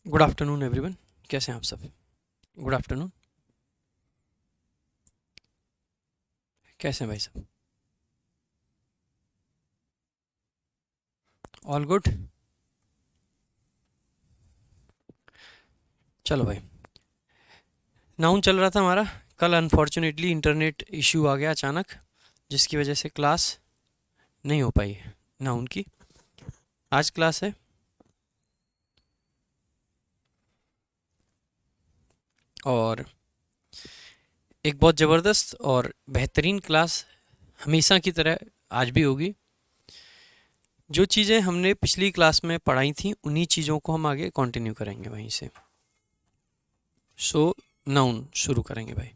Good afternoon everyone. कैसे हैं आप सब? Good afternoon. कैसे हैं भाई सब? All good. चलो भाई, नाउन चल रहा था हमारा। कल अनफॉर्चुनेटली इंटरनेट इश्यू आ गया अचानक, जिसकी वजह से क्लास नहीं हो पाई नाउन की। आज क्लास है और एक बहुत ज़बरदस्त और बेहतरीन क्लास हमेशा की तरह आज भी होगी। जो चीज़ें हमने पिछली क्लास में पढ़ाई थी उन्हीं चीज़ों को हम आगे कंटिन्यू करेंगे वहीं से। सो नाउन शुरू करेंगे भाई।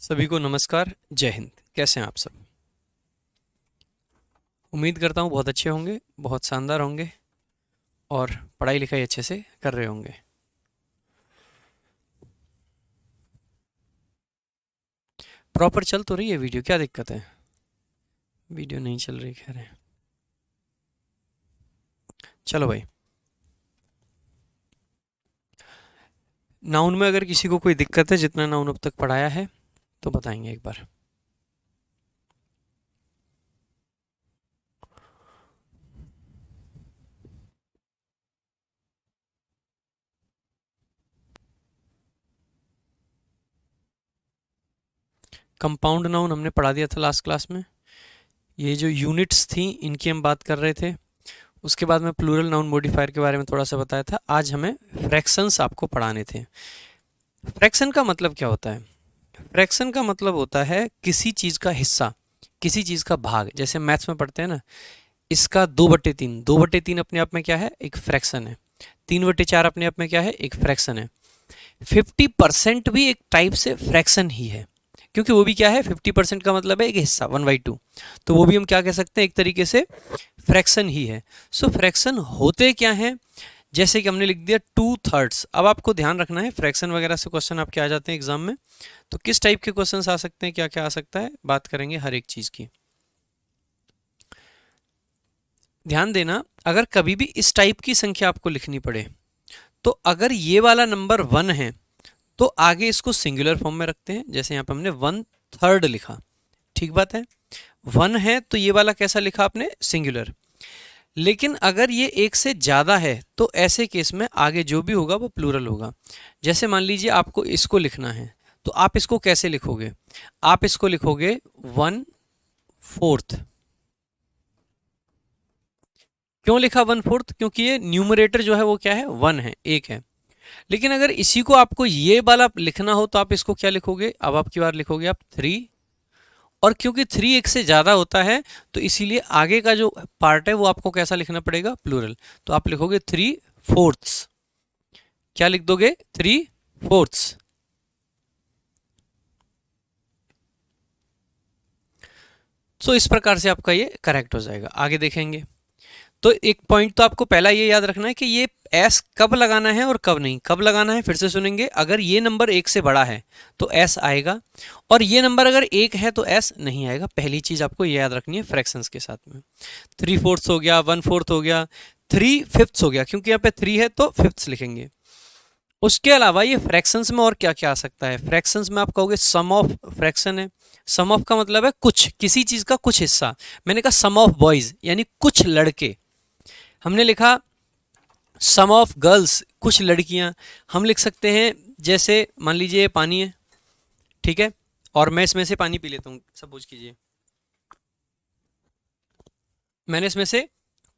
सभी को नमस्कार, जय हिंद। कैसे हैं आप सब? उम्मीद करता हूँ बहुत अच्छे होंगे, बहुत शानदार होंगे और पढ़ाई लिखाई अच्छे से कर रहे होंगे। प्रॉपर चल तो रही है वीडियो, क्या दिक्कत है? वीडियो नहीं चल रही, कह रहे हैं। चलो भाई, नाउन में अगर किसी को कोई दिक्कत है, जितना नाउन अब तक पढ़ाया है तो बताएंगे एक बार। कंपाउंड नाउन हमने पढ़ा दिया था लास्ट क्लास में। ये जो यूनिट्स थी इनकी हम बात कर रहे थे। उसके बाद में प्लूरल नाउन मॉडिफायर के बारे में थोड़ा सा बताया था। आज हमें फ्रैक्शंस आपको पढ़ाने थे। फ्रैक्शन का मतलब क्या होता है? फ्रैक्शन का मतलब होता है किसी चीज़ का हिस्सा, किसी चीज़ का भाग। जैसे मैथ्स में पढ़ते हैं ना, इसका 2/3, 2/3 अपने आप में क्या है? एक फ्रैक्शन है। 3/4 अपने आप में क्या है? एक फ्रैक्शन है। 50% भी एक टाइप से फ्रैक्शन ही है, क्योंकि वो भी क्या है? 50% का मतलब है एक हिस्सा, 1/2। तो वो भी हम क्या कह सकते हैं? एक तरीके से फ्रैक्शन ही है। सो फ्रैक्शन होते क्या हैं? जैसे कि हमने लिख दिया 2/3। अब आपको ध्यान रखना है, फ्रैक्शन वगैरह से क्वेश्चन आपके आ जाते हैं एग्जाम में, तो किस टाइप के क्वेश्चंस आ सकते हैं, क्या क्या आ सकता है, बात करेंगे हर एक चीज़ की। ध्यान देना, अगर कभी भी इस टाइप की संख्या आपको लिखनी पड़े, तो अगर ये वाला नंबर 1 है तो आगे इसको सिंगुलर फॉर्म में रखते हैं। जैसे यहाँ पे हमने 1/3 लिखा, ठीक बात है। 1 है तो ये वाला कैसा लिखा आपने? सिंगुलर। लेकिन अगर ये एक से ज़्यादा है तो ऐसे केस में आगे जो भी होगा वो प्लूरल होगा। जैसे मान लीजिए आपको इसको लिखना है, तो आप इसको कैसे लिखोगे? आप इसको लिखोगे 1/4। क्यों लिखा 1/4? क्योंकि ये न्यूमरेटर जो है वो क्या है? 1 है, एक है। लेकिन अगर इसी को आपको ये वाला लिखना हो तो आप इसको क्या लिखोगे? अब आपकी बार लिखोगे आप 3। और क्योंकि 3 एक से ज़्यादा होता है तो इसीलिए आगे का जो पार्ट है वो आपको कैसा लिखना पड़ेगा? प्लूरल। तो आप लिखोगे 3/4। क्या लिख दोगे? 3/4। सो इस प्रकार से आपका ये करेक्ट हो जाएगा। आगे देखेंगे तो एक पॉइंट तो आपको पहला ये याद रखना है कि ये एस कब लगाना है और कब नहीं। कब लगाना है फिर से सुनेंगे। अगर ये नंबर 1 से बड़ा है तो एस आएगा, और ये नंबर अगर 1 है तो एस नहीं आएगा। पहली चीज आपको ये याद रखनी है फ्रैक्शंस के साथ में। 3/4 हो गया, 1/4 हो गया, 3/5 हो गया, क्योंकि यहाँ पे 3 है तो फिफ्थ लिखेंगे। उसके अलावा ये फ्रैक्शंस में और क्या क्या आ सकता है? फ्रैक्शंस में आप कहोगे सम ऑफ फ्रैक्शन है। सम ऑफ का मतलब है कुछ, किसी चीज का कुछ हिस्सा। मैंने कहा सम ऑफ बॉयज यानी कुछ लड़के। हमने लिखा सम ऑफ गर्ल्स, कुछ लड़कियां। हम लिख सकते हैं जैसे मान लीजिए पानी है, ठीक है, और मैं इसमें से पानी पी लेता हूँ। सपोज कीजिए मैंने इसमें से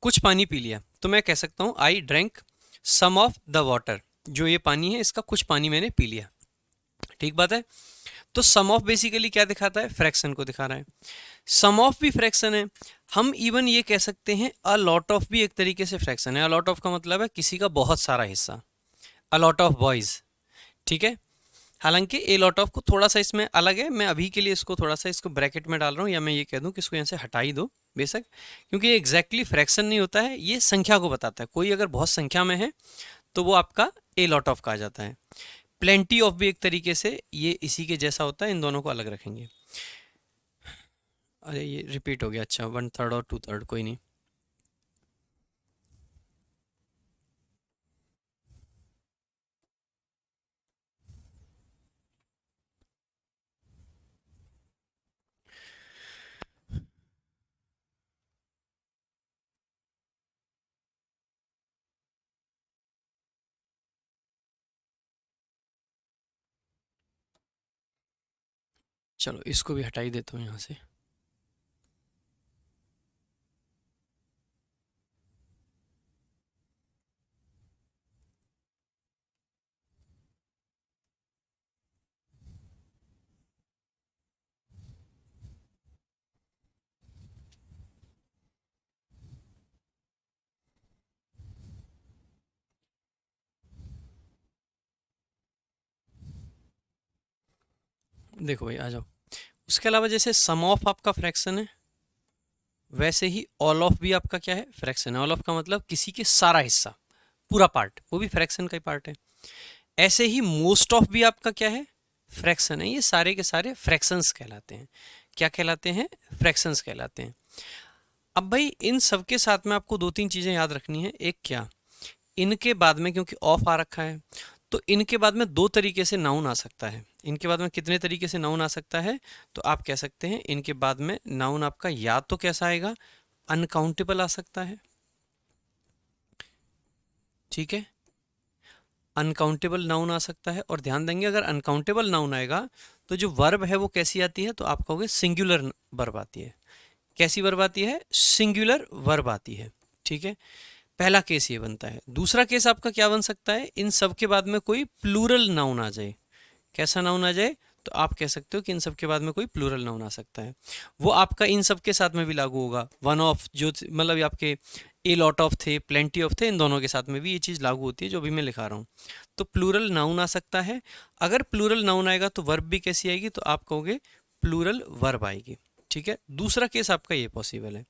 कुछ पानी पी लिया, तो मैं कह सकता हूँ I drank some of the water. जो ये पानी है इसका कुछ पानी मैंने पी लिया, ठीक बात है। तो सम ऑफ बेसिकली क्या दिखाता है? फ्रैक्शन को दिखा रहा है। सम ऑफ भी फ्रैक्शन है। हम इवन ये कह सकते हैं अ लॉट ऑफ भी एक तरीके से फ्रैक्शन है। अ लॉट ऑफ का मतलब है किसी का बहुत सारा हिस्सा। अ लॉट ऑफ बॉयज, ठीक है। हालांकि ए लॉट ऑफ को थोड़ा सा इसमें अलग है। मैं अभी के लिए इसको थोड़ा सा इसको ब्रैकेट में डाल रहा हूँ, या मैं ये कह दूँ कि इसको यहाँ से हटा ही दो बेशक, क्योंकि ये एग्जैक्टली फ्रैक्शन नहीं होता है, ये संख्या को बताता है। कोई अगर बहुत संख्या में है तो वो आपका ए लॉट ऑफ कहा जाता है। प्लेंटी ऑफ भी एक तरीके से ये इसी के जैसा होता है। इन दोनों को अलग रखेंगे। अरे ये रिपीट हो गया, अच्छा 1/3 और 2/3, कोई नहीं। चलो इसको भी हटा ही देता हूँ यहाँ से। देखो भाई आ जाओ। उसके अलावा जैसे सम ऑफ आपका फ्रैक्शन है, वैसे ही ऑल ऑफ भी आपका क्या है, फ्रैक्शन है। ऑल ऑफ का मतलब किसी के सारा हिस्सा, पूरा पार्ट, वो भी फ्रैक्शन का ही पार्ट है। ऐसे ही मोस्ट ऑफ भी आपका क्या है, फ्रैक्शन है। ये सारे के सारे फ्रैक्शंस कहलाते हैं। क्या कहलाते हैं, फ्रैक्शंस कहलाते हैं। अब भाई इन सब के साथ में आपको दो तीन चीजें याद रखनी है। एक क्या, इनके बाद में क्योंकि ऑफ आ रखा है तो इनके बाद में दो तरीके से नाउन आ सकता है। इनके बाद में कितने तरीके से नाउन आ सकता है, तो आप कह सकते हैं इनके बाद में नाउन आपका या तो कैसा आएगा, अनकाउंटेबल आ सकता है, ठीक है, अनकाउंटेबल नाउन आ सकता है। और ध्यान देंगे अगर अनकाउंटेबल नाउन आएगा तो जो वर्ब है वो कैसी आती है, तो आप कहोगे सिंगुलर वर्ब आती है। कैसी वर्ब आती है, सिंगुलर वर्ब आती है, ठीक है। पहला केस ये बनता है। दूसरा केस आपका क्या बन सकता है, इन सब के बाद में कोई प्लूरल नाउन आ जाए। कैसा नाउन आ जाए, तो आप कह सकते हो कि इन सब के बाद में कोई प्लूरल नाउन आ सकता है। वो आपका इन सब के साथ में भी लागू होगा। वन ऑफ जो मतलब आपके ए लॉट ऑफ थे, प्लेंटी ऑफ थे, इन दोनों के साथ में भी ये चीज़ लागू होती है जो भी मैं लिखा रहा हूँ। तो प्लूरल नाउन आ सकता है। अगर प्लूरल नाउन आएगा तो वर्ब भी कैसी आएगी, तो आप कहोगे प्लूरल वर्ब आएगी, ठीक है। दूसरा केस आपका ये पॉसिबल है।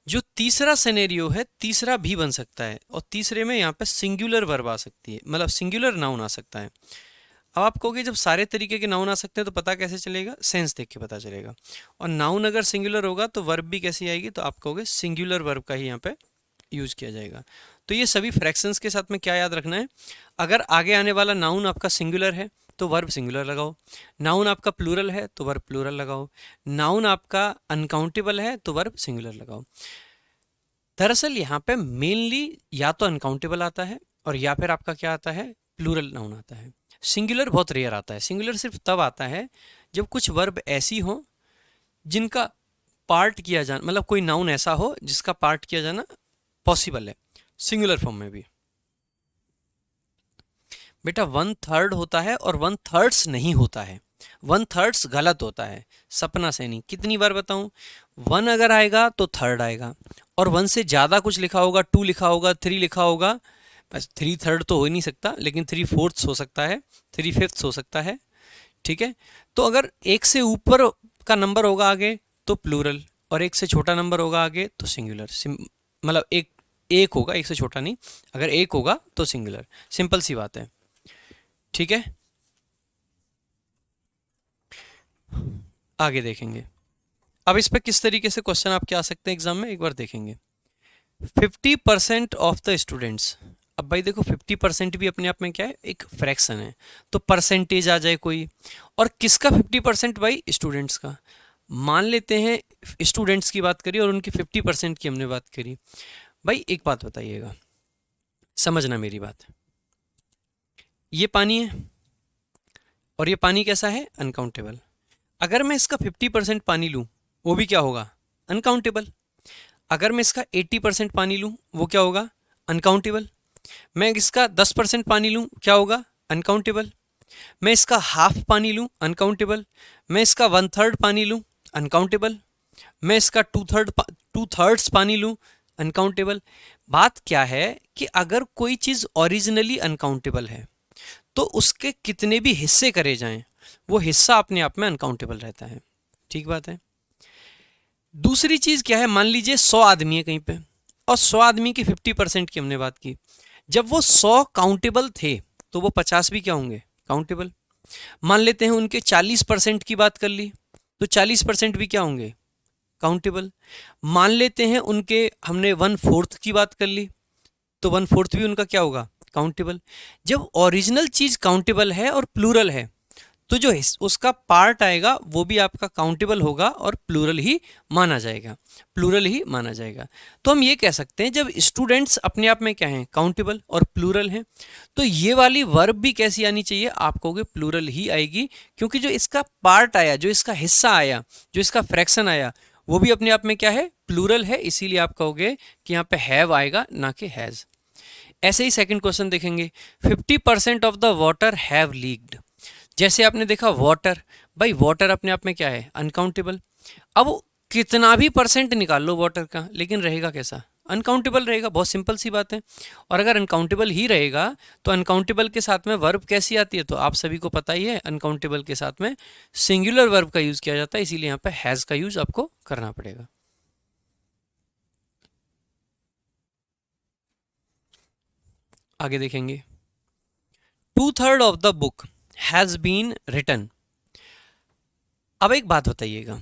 जो तीसरा सिनेरियो है, तीसरा भी बन सकता है, और तीसरे में यहाँ पे सिंगुलर वर्ब आ सकती है, मतलब सिंगुलर नाउन आ सकता है। अब आप कहोगे जब सारे तरीके के नाउन आ सकते हैं तो पता कैसे चलेगा, सेंस देख के पता चलेगा। और नाउन अगर सिंगुलर होगा तो वर्ब भी कैसी आएगी, तो आप कहोगे सिंगुलर वर्ब का ही यहाँ पे यूज किया जाएगा। तो ये सभी फ्रैक्शंस के साथ में क्या याद रखना है, अगर आगे आने वाला नाउन आपका सिंगुलर है तो वर्ब सिंगुलर लगाओ, नाउन आपका प्लूरल है तो वर्ब प्लूरल लगाओ, नाउन आपका अनकाउंटेबल है तो वर्ब सिंगुलर लगाओ। दरअसल यहाँ पे मेनली या तो अनकाउंटेबल आता है और या फिर आपका क्या आता है, प्लूरल नाउन आता है। सिंगुलर बहुत रेयर आता है। सिंगुलर सिर्फ तब आता है जब कुछ वर्ब ऐसी हो जिनका पार्ट किया जाना, मतलब कोई नाउन ऐसा हो जिसका पार्ट किया जाना पॉसिबल है सिंगुलर फॉर्म में भी। बेटा 1/3 होता है और 1/3 नहीं होता है। 1/3 गलत होता है, सपना से नहीं। कितनी बार बताऊं, 1 अगर आएगा तो थर्ड आएगा, और 1 से ज़्यादा कुछ लिखा होगा, 2 लिखा होगा, 3 लिखा होगा, बस 3/3 तो हो ही नहीं सकता, लेकिन 3/4 हो सकता है, 3/5 हो सकता है, ठीक है। तो अगर एक से ऊपर का नंबर होगा आगे तो प्लूरल, और एक से छोटा नंबर होगा आगे तो सिंगुलर। मतलब एक एक होगा, एक से छोटा नहीं, अगर एक होगा तो सिंगुलर। सिंपल सी बात है, ठीक है। आगे देखेंगे अब इस पे किस तरीके से क्वेश्चन आपके आ सकते हैं एग्जाम में, एक बार देखेंगे। 50% ऑफ द स्टूडेंट्स, अब भाई देखो 50% भी अपने आप में क्या है, एक फ्रैक्शन है, तो परसेंटेज आ जाए कोई, और किसका 50%, भाई स्टूडेंट्स का। मान लेते हैं स्टूडेंट्स की बात करी और उनकी 50% की हमने बात करी। भाई एक बात बताइएगा, समझना मेरी बात, ये पानी है और ये पानी कैसा है, अनकाउंटेबल। अगर मैं इसका 50% पानी लूँ वो भी क्या होगा, अनकाउंटेबल। अगर मैं इसका 80% पानी लूँ वो क्या होगा, अनकाउंटेबल। मैं इसका 10% पानी लूँ क्या होगा, अनकाउंटेबल। मैं इसका हाफ पानी लूँ, अनकाउंटेबल। मैं इसका 1/3 पानी लूँ, अनकाउंटेबल। मैं इसका 2/3 पानी लूँ, अनकाउंटेबल। बात क्या है कि अगर कोई चीज़ ओरिजिनली अनकाउंटेबल है तो उसके कितने भी हिस्से करे जाएं वो हिस्सा अपने आप में अनकाउंटेबल रहता है, ठीक बात है। दूसरी चीज़ क्या है, मान लीजिए 100 आदमी है कहीं पे, और 100 आदमी की 50% की हमने बात की। जब वो 100 काउंटेबल थे तो वो 50 भी क्या होंगे, काउंटेबल। मान लेते हैं उनके 40% की बात कर ली तो 40% भी क्या होंगे, काउंटेबल। मान लेते हैं उनके हमने 1/4 की बात कर ली, तो 1/4 भी उनका क्या होगा, काउंटेबल। जब ओरिजिनल चीज काउंटेबल है और प्लूरल है तो जो उसका पार्ट आएगा वो भी आपका काउंटेबल होगा और प्लूरल ही माना जाएगा, प्लूरल ही माना जाएगा। तो हम ये कह सकते हैं जब स्टूडेंट्स अपने आप में क्या हैं, काउंटेबल और प्लूरल हैं, तो ये वाली वर्ब भी कैसी आनी चाहिए, आप कहोगे प्लूरल ही आएगी, क्योंकि जो इसका पार्ट आया, जो इसका हिस्सा आया, जो इसका फ्रैक्शन आया, वो भी अपने आप में क्या है, प्लूरल है। इसीलिए आप कहोगे कि यहाँ पे हैव आएगा, ना कि हैज। ऐसे ही सेकंड क्वेश्चन देखेंगे, 50% of the water have leaked. जैसे आपने देखा वाटर, भाई वाटर अपने आप में क्या है, अनकाउंटेबल। अब कितना भी परसेंट निकाल लो वाटर का, लेकिन रहेगा कैसा, अनकाउंटेबल रहेगा। बहुत सिंपल सी बात है। और अगर अनकाउंटेबल ही रहेगा तो अनकाउंटेबल के साथ में वर्ब कैसी आती है, तो आप सभी को पता ही है, अनकाउंटेबल के साथ में सिंगुलर वर्ब का यूज किया जाता है, इसीलिए यहाँ पे हैज का यूज आपको करना पड़ेगा। आगे देखेंगे, 2/3 of the book has been written. अब एक बात बताइएगा,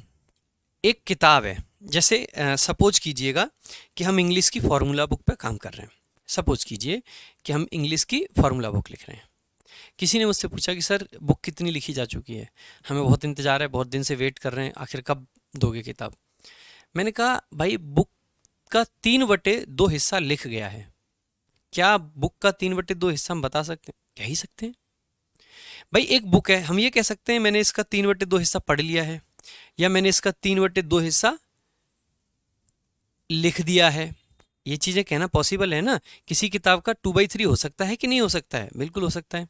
एक किताब है, जैसे सपोज कीजिएगा कि हम इंग्लिश की फॉर्मूला बुक पे काम कर रहे हैं। सपोज कीजिए कि हम इंग्लिश की फॉर्मूला बुक लिख रहे हैं। किसी ने मुझसे पूछा कि सर बुक कितनी लिखी जा चुकी है, हमें बहुत इंतज़ार है, बहुत दिन से वेट कर रहे हैं, आखिर कब दोगे किताब। मैंने कहा भाई बुक का 3/2 हिस्सा लिख गया है। क्या बुक का 3/2 हिस्सा हम बता सकते हैं, कह ही सकते हैं। भाई एक बुक है, हम ये कह सकते हैं मैंने इसका 3/2 हिस्सा पढ़ लिया है, या मैंने इसका 3/2 हिस्सा लिख दिया है। ये चीज़ें कहना पॉसिबल है ना। किसी किताब का 2/3 हो सकता है कि नहीं हो सकता है, बिल्कुल हो सकता है।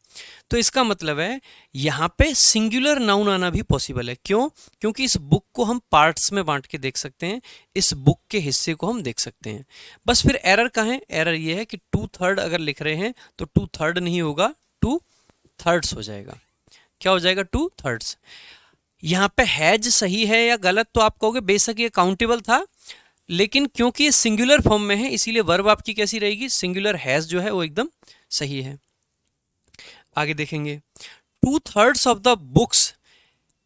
तो इसका मतलब है यहाँ पे सिंगुलर नाउन आना भी पॉसिबल है। क्यों? क्योंकि इस बुक को हम पार्ट्स में बांट के देख सकते हैं, इस बुक के हिस्से को हम देख सकते हैं। बस फिर एरर कहाँ है, एरर ये है कि 2/3 अगर लिख रहे हैं तो 2/3 नहीं होगा, 2/3 हो जाएगा। क्या हो जाएगा, 2/3। यहाँ पे हैज सही है या गलत, तो आप कहोगे बेशक ये काउंटेबल था, लेकिन क्योंकि ये सिंगुलर फॉर्म में है इसीलिए वर्ब आपकी कैसी रहेगी, सिंगुलर हैज जो है वो एकदम सही है। आगे देखेंगे, 2/3 of the books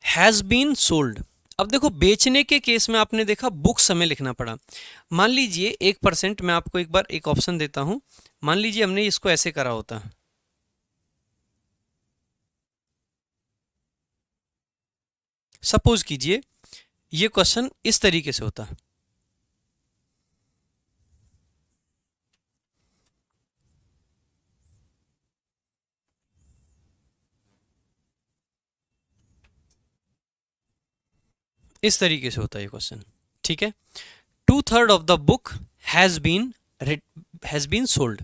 has been sold. अब देखो बेचने के केस में आपने देखा बुक्स हमें लिखना पड़ा। मान लीजिए 1%, मैं आपको एक बार एक ऑप्शन देता हूं, मान लीजिए हमने इसको ऐसे करा होता, सपोज कीजिए ये क्वेश्चन इस तरीके से होता, इस तरीके से होता है ये क्वेश्चन, ठीक है। 2/3 of the book has been sold.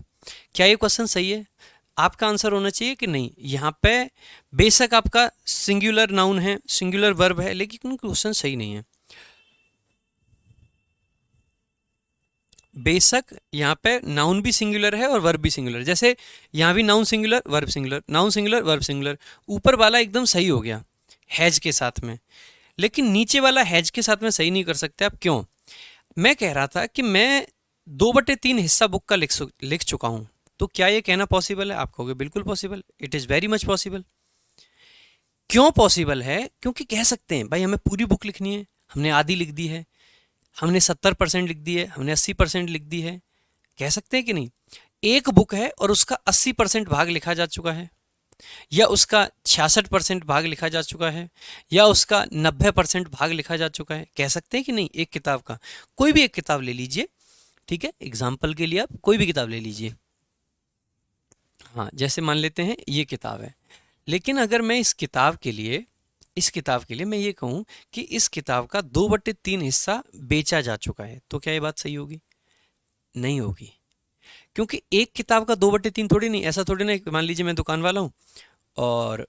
क्या ये क्वेश्चन सही है? आपका आंसर होना चाहिए कि नहीं। यहाँ पे बेशक आपका सिंगुलर नाउन है, सिंगुलर वर्ब है, लेकिन क्वेश्चन सही नहीं है। बेशक यहाँ पे नाउन भी सिंगुलर है और वर्ब भी सिंगुलर, जैसे यहाँ भी noun singular verb singular, noun singular verb singular, ऊपर वाला एकदम सही हो गया हैज के साथ में, लेकिन नीचे वाला हैज के साथ में सही नहीं कर सकते आप। क्यों? मैं कह रहा था कि मैं 2/3 हिस्सा बुक का लिख चुका हूं, तो क्या ये कहना पॉसिबल है? आप कहोगे बिल्कुल possible, it is very much possible. क्यों पॉसिबल है? क्योंकि कह सकते हैं भाई हमें पूरी बुक लिखनी है, हमने आधी लिख दी है, हमने 70% लिख दी है, हमने 80% लिख दी है, कह सकते हैं कि नहीं। एक बुक है और उसका 80% भाग लिखा जा चुका है, या उसका 66% भाग लिखा जा चुका है, या उसका 90% भाग लिखा जा चुका है, कह सकते हैं कि नहीं। एक किताब का, कोई भी एक किताब ले लीजिए, ठीक है, एग्जाम्पल के लिए आप कोई भी किताब ले लीजिए। हाँ, जैसे मान लेते हैं ये किताब है, लेकिन अगर मैं इस किताब के लिए मैं ये कहूँ कि इस किताब का 2/3 हिस्सा बेचा जा चुका है, तो क्या ये बात सही होगी? नहीं होगी, क्योंकि एक किताब का 2/3 थोड़ी नहीं, ऐसा थोड़ी ना। मान लीजिए मैं दुकान वाला हूँ और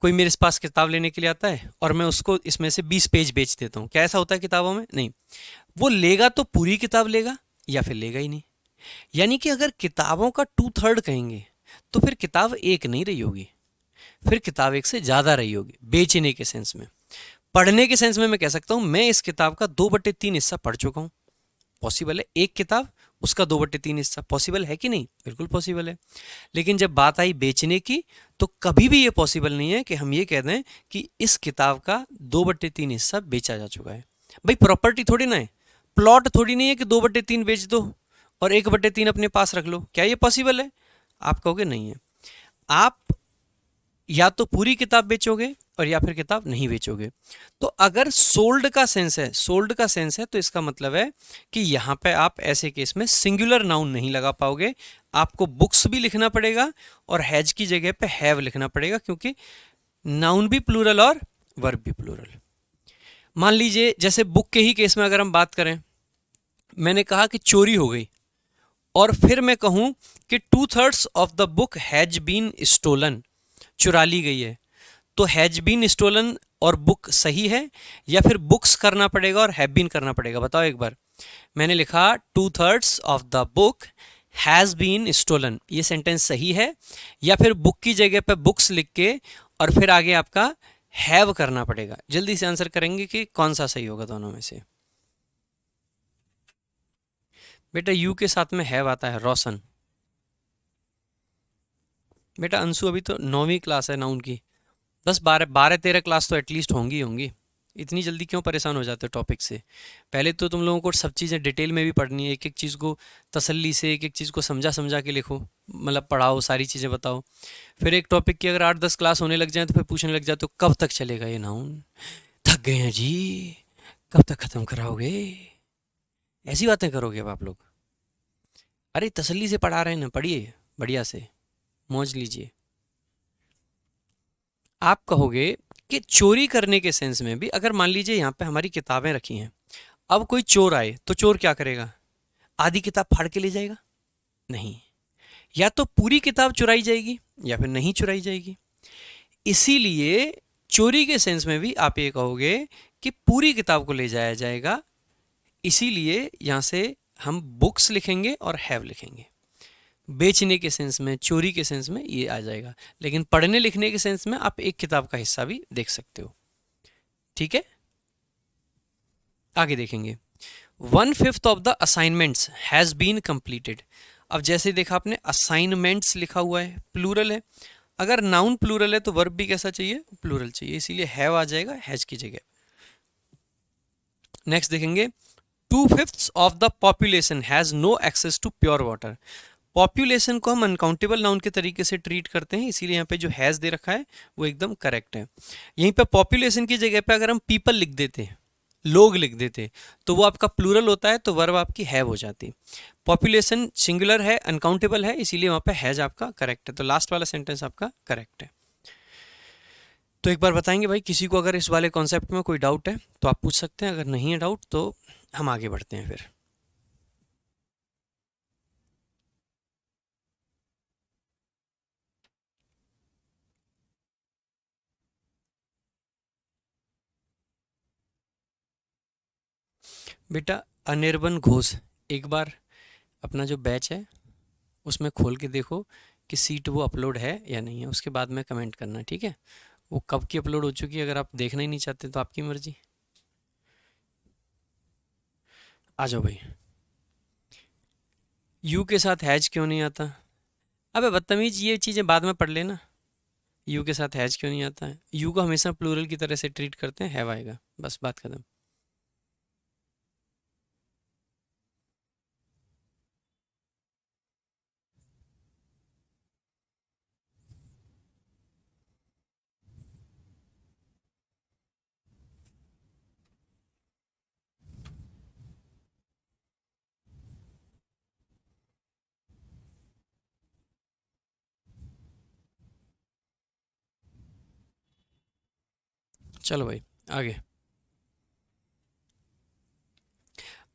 कोई मेरे पास किताब लेने के लिए आता है और मैं उसको इसमें से 20 पेज बेच देता हूँ, क्या ऐसा होता है किताबों में? नहीं। वो लेगा तो पूरी किताब लेगा या फिर लेगा ही नहीं। यानी कि अगर किताबों का 2/3 कहेंगे तो फिर किताब एक नहीं रही होगी, फिर किताब एक से ज़्यादा रही होगी। बेचने के सेंस में, पढ़ने के सेंस में मैं कह सकता हूँ मैं इस किताब का 2/3 हिस्सा पढ़ चुका हूँ। पॉसिबल है, एक किताब उसका 2/3 हिस्सा, पॉसिबल है कि नहीं? बिल्कुल पॉसिबल है। लेकिन जब बात आई बेचने की, तो कभी भी ये पॉसिबल नहीं है कि हम ये कह दें कि इस किताब का 2/3 हिस्सा बेचा जा चुका है। भाई प्रॉपर्टी थोड़ी ना है, प्लॉट थोड़ी नहीं है कि 2/3 बेच दो और 1/3 अपने पास रख लो। क्या ये पॉसिबल है? आप कहोगे नहीं है। आप या तो पूरी किताब बेचोगे और या फिर किताब नहीं बेचोगे। तो अगर सोल्ड का सेंस है, सोल्ड का सेंस है, तो इसका मतलब है कि यहां पे आप ऐसे केस में सिंगुलर नाउन नहीं लगा पाओगे, आपको बुक्स भी लिखना पड़ेगा और हैज की जगह पे हैव लिखना पड़ेगा, क्योंकि नाउन भी प्लूरल और वर्ब भी प्लूरल। मान लीजिए जैसे बुक के ही केस में अगर हम बात करें, मैंने कहा कि चोरी हो गई और फिर मैं कहूं कि 2/3 of the book has been stolen, चुरा ली गई है, तो हैज बीन स्टोलन और बुक सही है या फिर बुक्स करना पड़ेगा और हैव बीन करना पड़ेगा? बताओ एक बार। मैंने लिखा 2/3 of the book has been stolen, ये सेंटेंस सही है, या फिर बुक की जगह पे बुक्स लिख के और फिर आगे आपका हैव करना पड़ेगा? जल्दी से आंसर करेंगे कि कौन सा सही होगा दोनों में से। बेटा यू के साथ में हैव आता है, रोशन। बेटा अंशु अभी तो 9वीं क्लास है नाउन की, 10 12 13 क्लास तो एटलीस्ट होंगी होंगी। इतनी जल्दी क्यों परेशान हो जाते हो टॉपिक से? पहले तो तुम लोगों को सब चीज़ें डिटेल में भी पढ़नी है, एक एक चीज़ को तसल्ली से, एक एक चीज़ को समझा समझा के लिखो, मतलब पढ़ाओ, सारी चीज़ें बताओ। फिर एक टॉपिक की अगर 8 10 क्लास होने लग जाए तो फिर पूछने लग जाए तो कब तक चलेगा ये नाउन, थक गए हैं जी, कब तक ख़त्म कराओगे? ऐसी बातें करोगे अब आप लोग? अरे तसल्ली से पढ़ा रहे हैं ना, पढ़िए बढ़िया से, मौज लीजिए। आप कहोगे कि चोरी करने के सेंस में भी, अगर मान लीजिए यहाँ पे हमारी किताबें रखी हैं, अब कोई चोर आए तो चोर क्या करेगा? आधी किताब फाड़ के ले जाएगा? नहीं, या तो पूरी किताब चुराई जाएगी या फिर नहीं चुराई जाएगी। इसीलिए चोरी के सेंस में भी आप ये कहोगे कि पूरी किताब को ले जाया जाएगा, इसीलिए यहाँ से हम बुक्स लिखेंगे और हैव लिखेंगे। बेचने के सेंस में, चोरी के सेंस में ये आ जाएगा, लेकिन पढ़ने लिखने के सेंस में आप एक किताब का हिस्सा भी देख सकते हो। ठीक है, आगे देखेंगे। 1/5 of the assignments has been completed. अब जैसे देखा आपने, असाइनमेंट्स लिखा हुआ है, प्लूरल है। अगर नाउन प्लूरल है तो वर्ब भी कैसा चाहिए? प्लूरल चाहिए, इसीलिए हैव आ जाएगा हैज की जगह। नेक्स्ट देखेंगे, 2/5 of the population has no access to pure water. Population को हम अनकाउंटेबल नाउन के तरीके से ट्रीट करते हैं, इसीलिए यहाँ पे जो हैज़ दे रखा है वो एकदम करेक्ट है। यहीं पे पॉपुलेशन की जगह पे अगर हम पीपल लिख देते, लोग लिख देते, तो वो आपका प्लूरल होता है, तो वर्ब आपकी हैव हो जाती। पॉपुलेशन सिंगुलर है, अनकाउंटेबल है, इसीलिए वहाँ पे हैज आपका करेक्ट है, तो लास्ट वाला सेंटेंस आपका करेक्ट है। तो एक बार बताएंगे भाई, किसी को अगर इस वाले कॉन्सेप्ट में कोई डाउट है तो आप पूछ सकते हैं, अगर नहीं है डाउट तो हम आगे बढ़ते हैं फिर। बेटा अनिर्बन घोष, एक बार अपना जो बैच है उसमें खोल के देखो कि सीट वो अपलोड है या नहीं है, उसके बाद में कमेंट करना, ठीक है? वो कब की अपलोड हो चुकी है, अगर आप देखना ही नहीं चाहते तो आपकी मर्जी। आ जाओ भाई। यू के साथ हैज क्यों नहीं आता? अबे बदतमीज, ये चीज़ें बाद में पढ़ लेना। यू के साथ हैज क्यों नहीं आता है? यू को हमेशा प्लूरल की तरह से ट्रीट करते हैं, हैव आएगा, बस बात खत्म। चलो भाई आगे।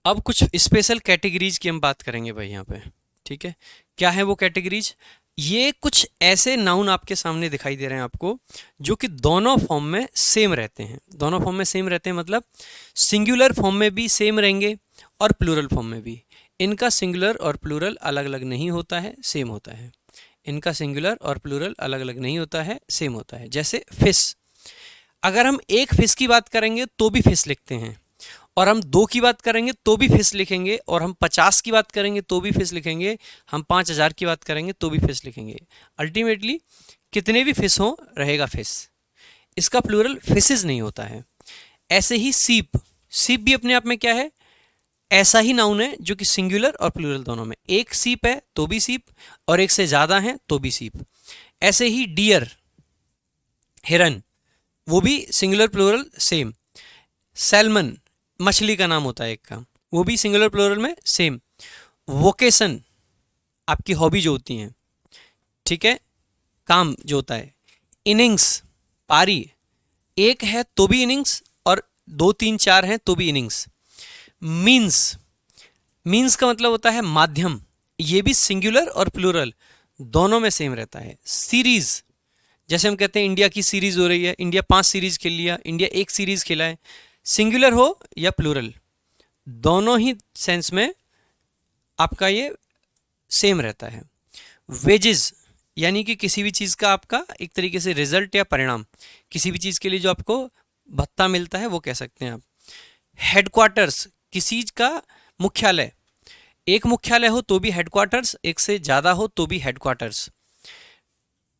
अब कुछ स्पेशल कैटेगरीज की हम बात करेंगे भाई यहाँ पे, ठीक है? क्या है वो कैटेगरीज? ये कुछ ऐसे नाउन आपके सामने दिखाई दे रहे हैं आपको, जो कि दोनों फॉर्म में सेम रहते हैं। दोनों फॉर्म में सेम रहते हैं मतलब सिंगुलर फॉर्म में भी सेम रहेंगे और प्लूरल फॉर्म में भी। इनका सिंगुलर और प्लूरल अलग अलग नहीं होता है, सेम होता है। इनका सिंगुलर और प्लूरल अलग अलग नहीं होता है, सेम होता है। जैसे फिश, अगर हम एक फिश की बात करेंगे तो भी फिश लिखते हैं, और हम 2 की बात करेंगे तो भी फिश लिखेंगे, और हम 50 की बात करेंगे तो भी फिश लिखेंगे, हम 5000 की बात करेंगे तो भी फिश लिखेंगे। अल्टीमेटली कितने भी फिश हो रहेगा फिश, इसका प्लूरल फिशेज नहीं होता है। ऐसे ही सीप, सीप भी अपने आप में क्या है, ऐसा ही नाउन है जो कि सिंगुलर और प्लूरल दोनों में, एक सीप है तो भी सीप, और एक से ज्यादा है तो भी सीप। ऐसे ही डियर, हिरन, वो भी सिंगुलर प्लूरल सेम। सैल्मन, मछली का नाम होता है एक का, वो भी सिंगुलर प्लूरल में सेम। वोकेशन, आपकी हॉबी जो होती हैं, ठीक है, काम जो होता है। इनिंग्स, पारी, एक है तो भी इनिंग्स और दो तीन चार हैं तो भी इनिंग्स। मीन्स, मीन्स का मतलब होता है माध्यम, ये भी सिंगुलर और प्लूरल दोनों में सेम रहता है। सीरीज, जैसे हम कहते हैं इंडिया की सीरीज हो रही है, इंडिया 5 सीरीज खेल लिया, इंडिया एक सीरीज खेला है, सिंगुलर हो या प्लूरल, दोनों ही सेंस में आपका ये सेम रहता है। वेजेस, यानी कि किसी भी चीज़ का आपका एक तरीके से रिजल्ट या परिणाम, किसी भी चीज़ के लिए जो आपको भत्ता मिलता है वो कह सकते हैं आप। हेडक्वार्टर्स, किसी का मुख्यालय, एक मुख्यालय हो तो भी हेडक्वार्टर्स, एक से ज़्यादा हो तो भी हेडक्वार्टर्स।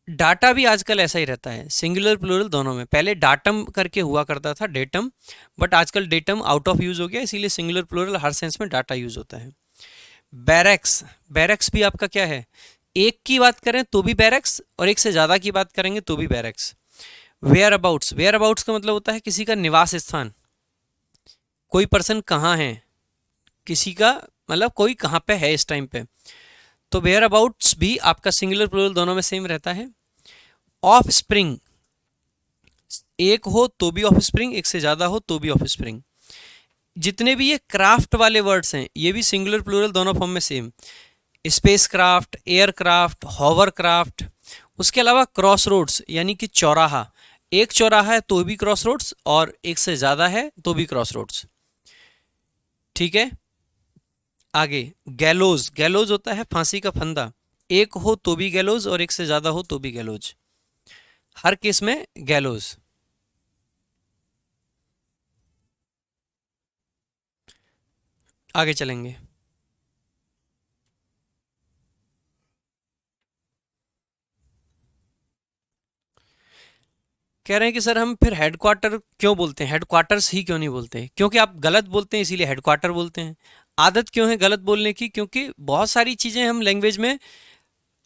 डाटा भी आजकल ऐसा ही रहता है, सिंगुलर प्लूरल दोनों में। पहले डाटम करके हुआ करता था, डेटम, बट आजकल डेटम आउट ऑफ यूज़ हो गया, इसीलिए सिंगुलर प्लूरल हर सेंस में डाटा यूज़ होता है। बैरक्स, बैरक्स भी आपका क्या है, एक की बात करें तो भी बैरक्स और एक से ज़्यादा की बात करेंगे तो भी barracks. Whereabouts, whereabouts का मतलब होता है किसी का निवास स्थान, कोई पर्सन कहाँ है, किसी का मतलब कोई कहाँ पे है इस टाइम पे, तो वेयर अबाउट्स भी आपका सिंगुलर प्लूरल दोनों में सेम रहता है। ऑफ स्प्रिंग, एक हो तो भी ऑफ स्प्रिंग, एक से ज़्यादा हो तो भी ऑफ स्प्रिंग। जितने भी ये क्राफ्ट वाले वर्ड्स हैं ये भी सिंगुलर प्लूरल दोनों फॉर्म में same. Space craft, aircraft, hover craft. उसके अलावा क्रॉस रोड्स, यानी कि चौराहा, एक चौराहा है तो भी क्रॉस रोड्स और एक से ज़्यादा है तो भी क्रॉस रोड्स, ठीक है। आगे गैलोज, गैलोज होता है फांसी का फंदा, एक हो तो भी गैलोज और एक से ज़्यादा हो तो भी गैलोज, हर केस में गैलोज। आगे चलेंगे। कह रहे हैं कि सर हम फिर हेडक्वार्टर क्यों बोलते हैं, हेडक्वार्टर्स ही क्यों नहीं बोलते, क्योंकि आप गलत बोलते हैं इसीलिए हेडक्वार्टर बोलते हैं। आदत क्यों है गलत बोलने की, क्योंकि बहुत सारी चीज़ें हम लैंग्वेज में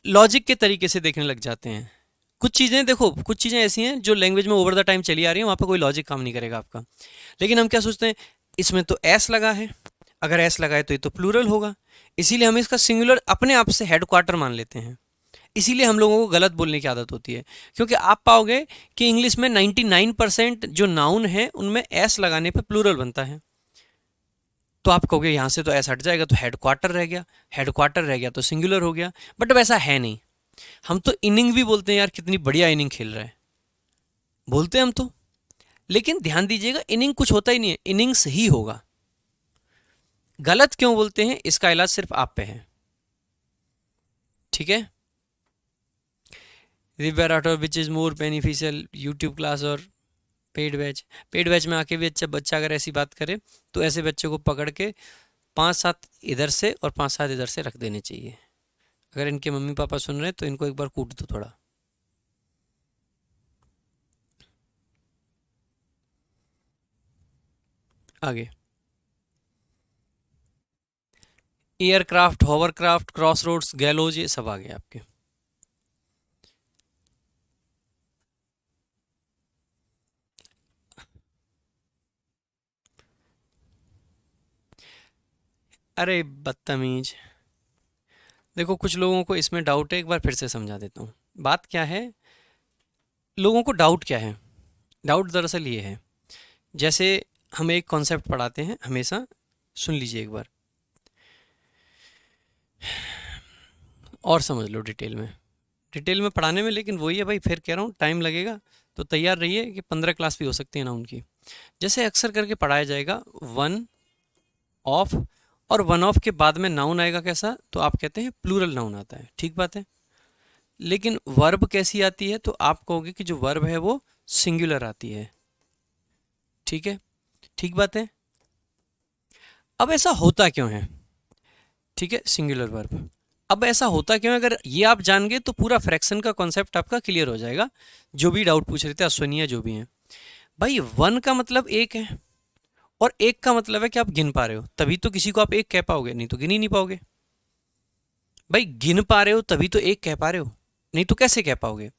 लॉजिक के तरीके से देखने लग जाते हैं। कुछ चीज़ें देखो, कुछ चीज़ें ऐसी हैं जो लैंग्वेज में ओवर द टाइम चली आ रही है, वहाँ पर कोई लॉजिक काम नहीं करेगा आपका, लेकिन हम क्या सोचते हैं, इसमें तो एस लगा है, अगर एस लगा है तो ये तो प्लूरल होगा, इसीलिए हम इसका सिंगुलर अपने आप से हेडक्वार्टर मान लेते हैं। इसीलिए हम लोगों को गलत बोलने की आदत होती है, क्योंकि आप पाओगे कि इंग्लिश में 99% जो नाउन है उनमें एस लगाने पे प्लूरल बनता है, तो आप कहोगे यहाँ से तो एस हट जाएगा तो हेडक्वार्टर रह गया, हेडक्वार्टर रह गया तो सिंगुलर हो गया, बट वैसा है नहीं। हम तो इनिंग भी बोलते हैं, यार कितनी बढ़िया इनिंग खेल रहा है, बोलते हैं हम तो, लेकिन ध्यान दीजिएगा इनिंग कुछ होता ही नहीं है, इनिंग्स ही होगा। गलत क्यों बोलते हैं इसका इलाज सिर्फ आप पे है, ठीक है। Review out of which is more beneficial, YouTube class और पेड बैच। पेड बैच में आके भी अच्छा बच्चा अगर ऐसी बात करे तो ऐसे बच्चे को पकड़ के 5-7 इधर से और 5-7 इधर से रख देने चाहिए। अगर इनके मम्मी पापा सुन रहे हैं तो इनको एक बार कूट दो थोड़ा। आगे aircraft, hovercraft, crossroads, gallows, ये सब आ गए आपके। अरे बदतमीज, देखो कुछ लोगों को इसमें डाउट है, एक बार फिर से समझा देता हूँ। बात क्या है, लोगों को डाउट क्या है, डाउट दरअसल ये है, जैसे हम एक कॉन्सेप्ट पढ़ाते हैं हमेशा, सुन लीजिए एक बार और समझ लो डिटेल में पढ़ाने में, लेकिन वही है भाई, फिर कह रहा हूँ टाइम लगेगा, तो तैयार रहिए कि 15 क्लास भी हो सकती है ना उनकी। जैसे अक्सर करके पढ़ाया जाएगा वन ऑफ, और वन ऑफ के बाद में नाउन आएगा कैसा, तो आप कहते हैं प्लूरल नाउन आता है, ठीक बात है। लेकिन वर्ब कैसी आती है, तो आप कहोगे कि जो वर्ब है वो सिंगुलर आती है, ठीक है, ठीक बात है। अब ऐसा होता क्यों है, ठीक है, सिंगुलर वर्ब, अब ऐसा होता क्यों है, अगर ये आप जान गए तो पूरा फ्रैक्शन का कॉन्सेप्ट आपका क्लियर हो जाएगा। जो भी डाउट पूछ रहे थे अश्वनिया जो भी हैं, भाई वन का मतलब एक है, और एक का मतलब है कि आप गिन पा रहे हो, तभी तो किसी को आप एक कह पाओगे, नहीं तो गिन ही नहीं पाओगे। भाई गिन पा रहे हो तभी तो एक कह पा रहे हो, नहीं तो कैसे कह पाओगे।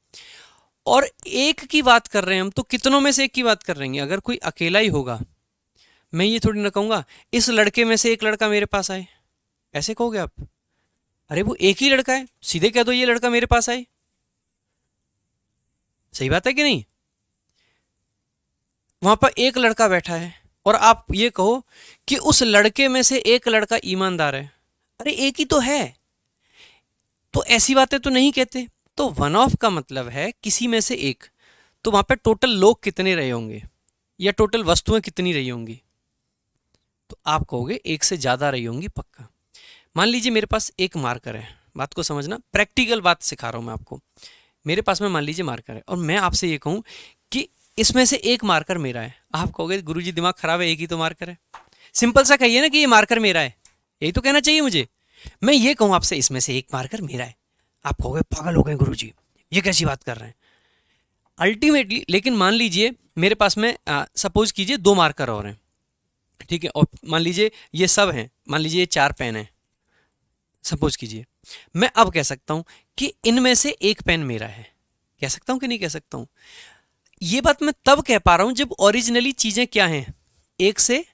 और एक की बात कर रहे हैं हम, तो कितनों में से एक की बात कर रहे हैं। अगर कोई अकेला ही होगा, मैं ये थोड़ी ना कहूंगा इस लड़के में से एक लड़का मेरे पास आए, ऐसे कहोगे आप। अरे वो एक ही लड़का है, सीधे कह दो ये लड़का मेरे पास आए। सही बात है कि नहीं। वहां पर एक लड़का बैठा है और आप ये कहो कि उस लड़के में से एक लड़का ईमानदार है, अरे एक ही तो है, तो ऐसी बातें तो नहीं कहते। तो वन ऑफ का मतलब है किसी में से एक। तो वहां पे टोटल लोग कितने रहे होंगे या टोटल वस्तुएं कितनी रही होंगी, तो आप कहोगे एक से ज्यादा रही होंगी पक्का। मान लीजिए मेरे पास एक मार्कर है, बात को समझना, प्रैक्टिकल बात सिखा रहा हूं मैं आपको। मेरे पास में मान लीजिए मार्कर है और मैं आपसे ये कहूं कि इसमें से एक मार्कर मेरा है, आप कहोगे गुरुजी दिमाग खराब है, एक ही तो मार्कर है। सिंपल सा कहिए ना कि ये मार्कर मेरा है, यही तो कहना चाहिए मुझे। मैं ये कहूं आपसे इसमें से एक मार्कर मेरा है, आप कहोगे पागल हो गए गुरुजी, ये कैसी बात कर रहे हैं। अल्टीमेटली लेकिन मान लीजिए मेरे पास में सपोज कीजिए दो मार्कर और हैं, ठीक है, और मान लीजिए ये सब हैं, मान लीजिए ये चार पेन हैं, सपोज कीजिए। मैं अब कह सकता हूं कि इनमें से एक पेन मेरा है, कह सकता हूं कि नहीं कह सकता हूं। ये बात मैं तब कह पा रहा हूं जब ओरिजिनली चीजें क्या हैं, एक से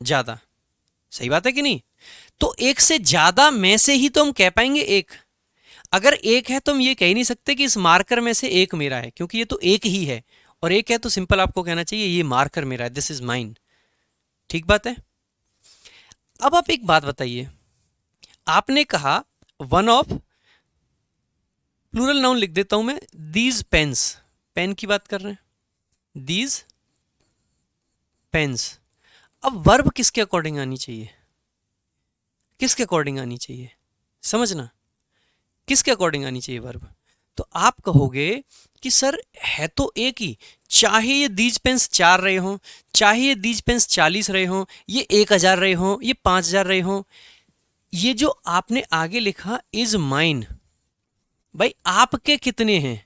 ज्यादा। सही बात है कि नहीं। तो एक से ज्यादा में से ही तो हम कह पाएंगे एक। अगर एक है तो हम ये कह ही नहीं सकते कि इस मार्कर में से एक मेरा है, क्योंकि ये तो एक ही है। और एक है तो सिंपल आपको कहना चाहिए ये मार्कर मेरा है, दिस इज माइन। ठीक बात है। अब आप एक बात बताइए, आपने कहा वन ऑफ, प्लूरल नाउन लिख देता हूं मैं, दीज पेन्स, पेन की बात कर रहे हैं, दीज पेन्स। अब वर्ब किसके अकॉर्डिंग आनी चाहिए, किसके अकॉर्डिंग आनी चाहिए, समझना, किसके अकॉर्डिंग आनी चाहिए वर्ब। तो आप कहोगे कि सर है तो एक ही, चाहे ये दीज पेन्स 4 रहे हों, चाहे ये दीज पेन्स 40 रहे हों, ये 1000 रहे हों, ये 5000 रहे हों, ये जो आपने आगे लिखा इज माइन, भाई आपके कितने हैं,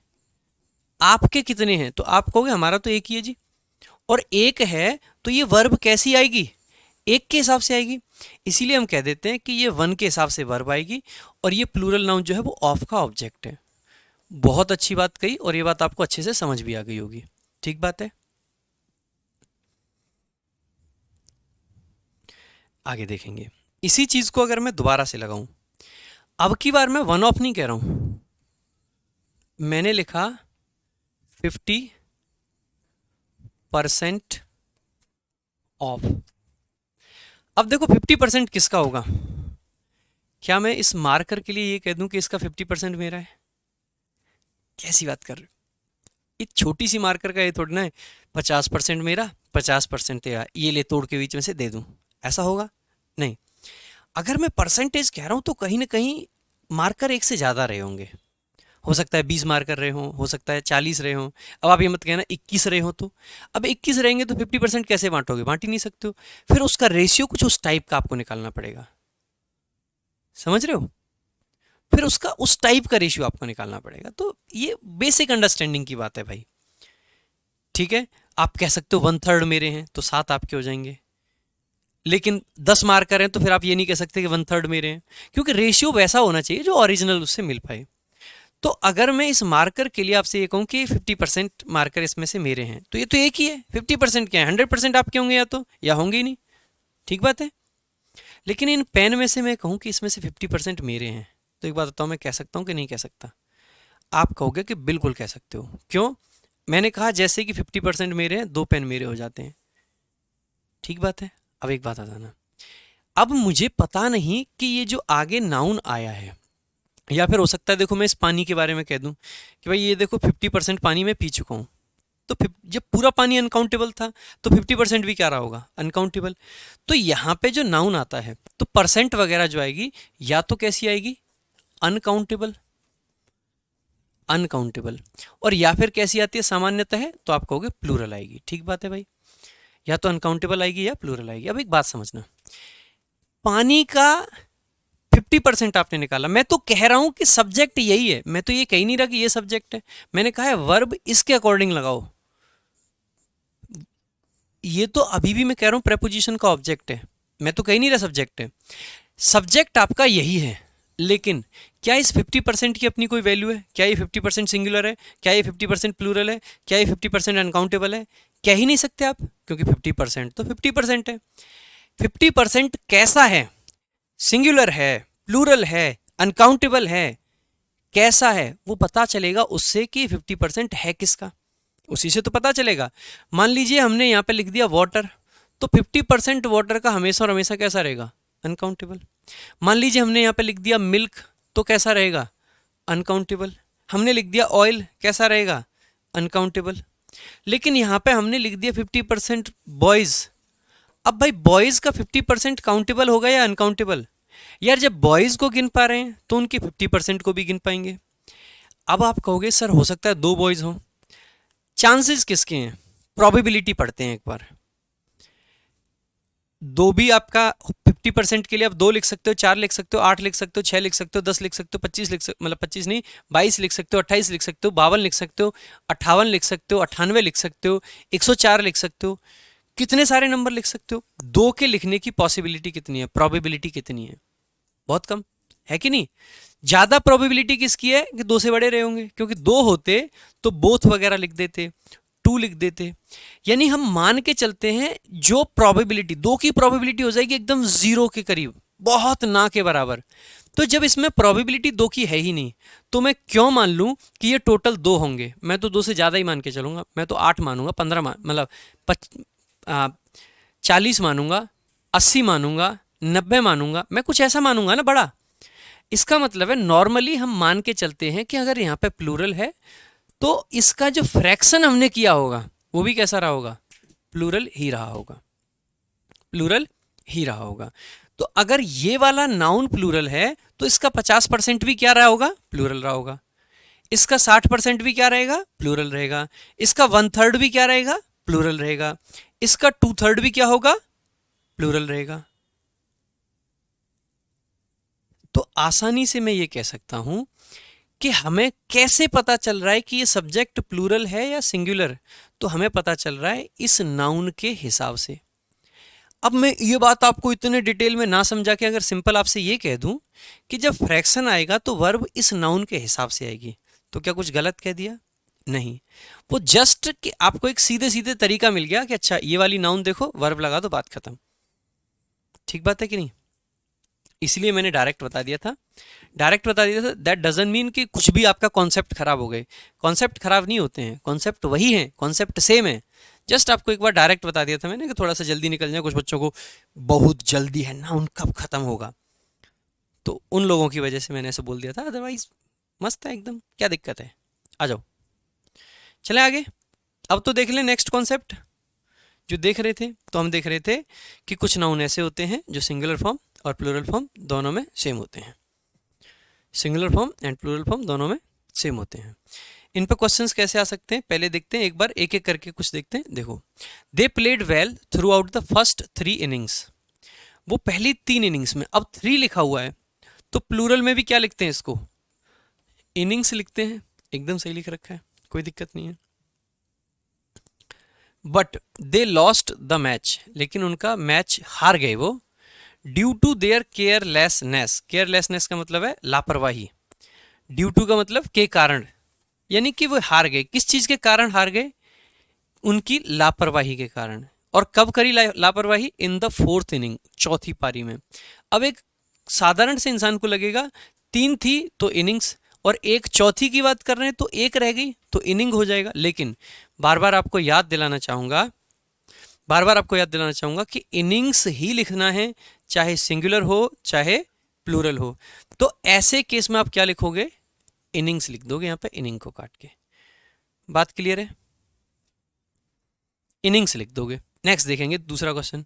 आपके कितने हैं, तो आप कहोगे हमारा तो एक ही है जी। और एक है तो ये वर्ब कैसी आएगी, एक के हिसाब से आएगी। इसीलिए हम कह देते हैं कि ये वन के हिसाब से वर्ब आएगी और ये प्लूरल नाउन जो है वो ऑफ का ऑब्जेक्ट है। बहुत अच्छी बात कही और ये बात आपको अच्छे से समझ भी आ गई होगी। ठीक बात है। आगे देखेंगे इसी चीज को अगर मैं दोबारा से लगाऊं, अब की बार मैं वन ऑफ नहीं कह रहा हूं, मैंने लिखा 50% ऑफ। अब देखो 50% किसका होगा, क्या मैं इस मार्कर के लिए ये कह दूं कि इसका 50% मेरा है, कैसी बात कर रहे हो। एक छोटी सी मार्कर का ये थोड़ी ना है 50% मेरा 50% तेरा, ये ले तोड़ के बीच में से दे दूं, ऐसा होगा नहीं। अगर मैं परसेंटेज कह रहा हूं तो कहीं ना कहीं मार्कर एक से ज्यादा रहे होंगे, हो सकता है 20 मार्कर रहे हों, हो सकता है 40 रहे हों। अब आप ये मत कहना 21 रहे हो, तो अब 21 रहेंगे तो 50% कैसे बांटोगे, बांट ही नहीं सकते हो। फिर उसका रेशियो कुछ उस टाइप का आपको निकालना पड़ेगा, समझ रहे हो, फिर उसका उस टाइप का रेशियो आपको निकालना पड़ेगा। तो ये बेसिक अंडरस्टैंडिंग की बात है भाई। ठीक है, आप कह सकते हो 1/3 मेरे हैं तो 7 आपके हो जाएंगे, लेकिन 10 मार्कर हैं तो फिर आप ये नहीं कह सकते कि 1/3 मेरे हैं, क्योंकि रेशियो वैसा होना चाहिए जो ओरिजिनल उससे मिल पाए। तो अगर मैं इस मार्कर के लिए आपसे ये कहूं कि 50% मार्कर इसमें से मेरे हैं, तो ये तो एक ही है। 50% क्या है, 100% आपके होंगे या होंगे ही नहीं। ठीक बात है। लेकिन इन पेन में से मैं कहूं कि इसमें से 50% मेरे हैं, तो एक बात बताओ, मैं कह सकता हूं कि नहीं कह सकता। आप कहोगे कि बिल्कुल कह सकते हो। क्यों, मैंने कहा जैसे कि 50% मेरे हैं, 2 पेन मेरे हो जाते हैं। ठीक बात है। अब एक बात बताना, अब मुझे पता नहीं कि ये जो आगे नाउन आया है, या फिर हो सकता है देखो मैं इस पानी के बारे में कह दूं कि भाई ये देखो 50% पानी में पी चुका हूं, तो जब पूरा पानी अनकाउंटेबल था तो 50% भी क्या रहा होगा, अनकाउंटेबल। तो यहाँ पे जो नाउन आता है तो परसेंट वगैरह जो आएगी या तो कैसी आएगी, अनकाउंटेबल, अनकाउंटेबल, और या फिर कैसी आती है सामान्यतः है, तो आप कहोगे प्लूरल आएगी। ठीक बात है भाई, या तो अनकाउंटेबल आएगी या प्लूरल आएगी। अब एक बात समझना, पानी का 50% आपने निकाला, मैं तो कह रहा हूं कि सब्जेक्ट यही है, मैं तो ये कह नहीं रहा कि ये सब्जेक्ट है, मैंने कहा है वर्ब इसके अकॉर्डिंग लगाओ। ये तो अभी भी मैं कह रहा हूँ प्रेपोजिशन का ऑब्जेक्ट है, मैं तो कह नहीं रहा सब्जेक्ट है। सब्जेक्ट आपका यही है, लेकिन क्या इस 50% की अपनी कोई वैल्यू है? क्या ये 50% सिंगुलर है? क्या ये 50% प्लूरल है? क्या ये 50% अनकाउंटेबल है? कह ही नहीं सकते आप, क्योंकि 50% तो 50% है। 50% कैसा है? सिंगुलर है, प्लूरल है, अनकाउंटेबल है, कैसा है? वो पता चलेगा उससे कि 50% है किसका, उसी से तो पता चलेगा। मान लीजिए हमने यहाँ पे लिख दिया वाटर, तो 50% वाटर का हमेशा और हमेशा कैसा रहेगा? अनकाउंटेबल। मान लीजिए हमने यहाँ पे लिख दिया मिल्क, तो कैसा रहेगा? अनकाउंटेबल। हमने लिख दिया ऑयल, कैसा रहेगा? अनकाउंटेबल। लेकिन यहाँ पे हमने लिख दिया 50% बॉयज़। अब भाई बॉयज़ का 50% काउंटेबल होगा या अनकाउंटेबल? यार जब बॉयज़ को गिन पा रहे हैं तो उनके 50% को भी गिन पाएंगे। अब आप कहोगे सर हो सकता है दो बॉयज़ हों, चांसेस किसके हैं? प्रोबेबिलिटी पढ़ते हैं एक बार। दो भी आपका 50% के लिए आप 2 लिख सकते हो, 4 लिख सकते हो, 8 लिख सकते हो, 6 लिख सकते हो, 10 लिख सकते हो, 25 लिख सकते, मतलब 25 नहीं 22 लिख सकते हो, 28 लिख सकते हो, 52 लिख सकते हो, 58 लिख सकते हो, 98 लिख सकते हो, 104 लिख सकते हो। कितने सारे नंबर लिख सकते हो? दो के लिखने की पॉसिबिलिटी कितनी है, प्रोबेबिलिटी कितनी है? बहुत कम है कि नहीं? ज्यादा प्रोबेबिलिटी किसकी है कि दो से बड़े रहे होंगे, क्योंकि दो होते तो बोथ वगैरह लिख देते, टू लिख देते। यानी हम मान के चलते हैं जो प्रोबेबिलिटी, दो की प्रोबेबिलिटी हो जाएगी एकदम जीरो के करीब, बहुत ना के बराबर। तो जब इसमें प्रोबेबिलिटी दो की है ही नहीं, तो मैं क्यों मान लूं कि ये टोटल दो होंगे? मैं तो दो से ज्यादा ही मान के चलूंगा, मैं तो 8 मानूंगा, 15 मान, मतलब 40 मानूंगा, 80 मानूंगा, 90 मानूंगा, मैं कुछ ऐसा मानूंगा ना बड़ा। इसका मतलब है नॉर्मली हम मान के चलते हैं कि अगर यहाँ पे प्लूरल है तो इसका जो फ्रैक्शन हमने किया होगा वो भी कैसा रहा होगा? प्लूरल ही रहा होगा, प्लूरल ही रहा होगा। तो अगर ये वाला नाउन प्लूरल है तो इसका 50% भी क्या रहा होगा? प्लूरल रहा होगा। इसका 60% भी क्या रहेगा? प्लूरल रहेगा। इसका 1/3 भी क्या रहेगा? प्लूरल रहेगा। इसका 2/3 भी क्या होगा? प्लूरल रहेगा। तो आसानी से मैं ये कह सकता हूं कि हमें कैसे पता चल रहा है कि ये सब्जेक्ट प्लूरल है या सिंगुलर? तो हमें पता चल रहा है इस नाउन के हिसाब से। अब मैं ये बात आपको इतने डिटेल में ना समझा के अगर सिंपल आपसे ये कह दूं कि जब फ्रैक्शन आएगा तो वर्ब इस नाउन के हिसाब से आएगी, तो क्या कुछ गलत कह दिया? नहीं। वो जस्ट कि आपको एक सीधे सीधे तरीका मिल गया कि अच्छा ये वाली नाउन देखो, वर्ब लगा दो, बात खत्म। ठीक बात है कि नहीं? इसलिए मैंने डायरेक्ट बता दिया था, डायरेक्ट बता दिया था। दैट डजंट मीन कि कुछ भी आपका कॉन्सेप्ट खराब हो गए। कॉन्सेप्ट खराब नहीं होते हैं, कॉन्सेप्ट वही है, कॉन्सेप्ट सेम है। जस्ट आपको एक बार डायरेक्ट बता दिया था मैंने कि थोड़ा सा जल्दी निकल जाए, कुछ बच्चों को बहुत जल्दी है ना, उन कब खत्म होगा, तो उन लोगों की वजह से मैंने ऐसे बोल दिया था। अदरवाइज मस्त है एकदम, क्या दिक्कत है? आ जाओ, चले आगे। अब तो देख लें नेक्स्ट कॉन्सेप्ट जो देख रहे थे। तो हम देख रहे थे कि कुछ नाउन ऐसे होते हैं जो सिंगुलर फॉर्म और प्लूरल फॉर्म दोनों में सेम होते हैं। Singular form and plural form दोनों में सेम होते हैं। इन पर क्वेश्चंस कैसे आ सकते हैं पहले देखते हैं, एक बार एक एक करके कुछ देखते हैं। देखो, they played well through out the first 3 innings. वो पहली 3 इनिंग्स में, अब 3 लिखा हुआ है तो प्लूरल में भी क्या लिखते हैं इसको? इनिंग्स लिखते हैं। एकदम सही लिख रखा है, कोई दिक्कत नहीं है। But they lost the match, लेकिन उनका मैच हार गए वो, due to their carelessness. Carelessness का मतलब है लापरवाही, ड्यू टू का मतलब के कारण, यानी कि वो हार गए। किस चीज के कारण हार गए? उनकी लापरवाही के कारण। और कब करी लापरवाही? इन द 4th इनिंग, चौथी पारी में। अब एक साधारण से इंसान को लगेगा 3 थी तो इनिंग्स, और एक चौथी की बात कर रहे हैं तो एक रह गई तो इनिंग हो जाएगा। लेकिन बार बार आपको याद दिलाना चाहूंगा, बार बार आपको याद दिलाना चाहूंगा कि इनिंग्स ही लिखना है, चाहे सिंगुलर हो चाहे प्लूरल हो। तो ऐसे केस में आप क्या लिखोगे? इनिंग्स लिख दोगे यहां पे, इनिंग को काट के। बात क्लियर है? इनिंग्स लिख दोगे। नेक्स्ट देखेंगे दूसरा question.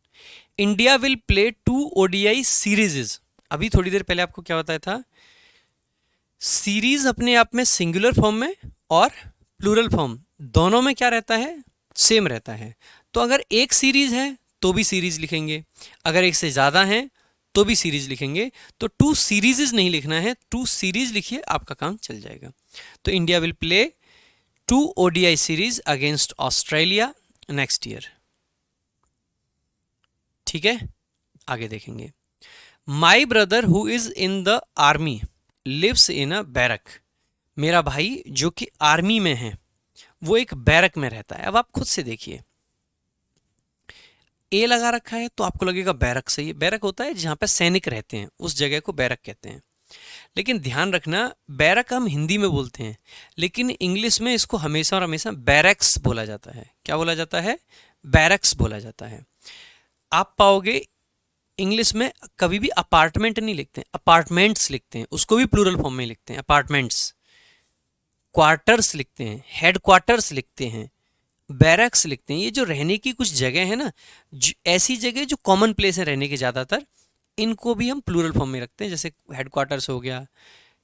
India will play 2 ODI series. अभी थोड़ी देर पहले आपको क्या बताया था? सीरीज अपने आप में सिंगुलर फॉर्म में और प्लूरल फॉर्म दोनों में क्या रहता है? सेम रहता है। तो अगर एक सीरीज है तो भी सीरीज लिखेंगे, अगर एक से ज्यादा है तो भी सीरीज लिखेंगे। तो 2 सीरीज नहीं लिखना है, 2 सीरीज लिखिए, आपका काम चल जाएगा। तो India will play 2 ODI series against Australia next year. ठीक है, आगे देखेंगे। My brother who is in the army lives in a barrack. मेरा भाई जो कि आर्मी में है वो एक बैरक में रहता है। अब आप खुद से देखिए, ए लगा रखा है तो आपको लगेगा बैरक सही है। बैरक होता है जहां पर सैनिक रहते हैं, उस जगह को बैरक कहते हैं। लेकिन ध्यान रखना, बैरक हम हिंदी में बोलते हैं, लेकिन इंग्लिश में इसको हमेशा और हमेशा बैरक्स बोला जाता है। क्या बोला जाता है? बैरक्स बोला जाता है। आप पाओगे इंग्लिश में कभी भी अपार्टमेंट नहीं लिखते हैं, अपार्टमेंट्स लिखते हैं, उसको भी प्लूरल फॉर्म में लिखते हैं, अपार्टमेंट्स। क्वार्टर्स लिखते हैं, हेड क्वार्टर्स लिखते हैं, बैरक्स लिखते हैं। ये जो रहने की कुछ जगह है ना, ऐसी जगह जो कॉमन प्लेस है रहने की ज़्यादातर, इनको भी हम प्लूरल फॉर्म में रखते हैं। जैसे हेड क्वार्टर्स हो गया,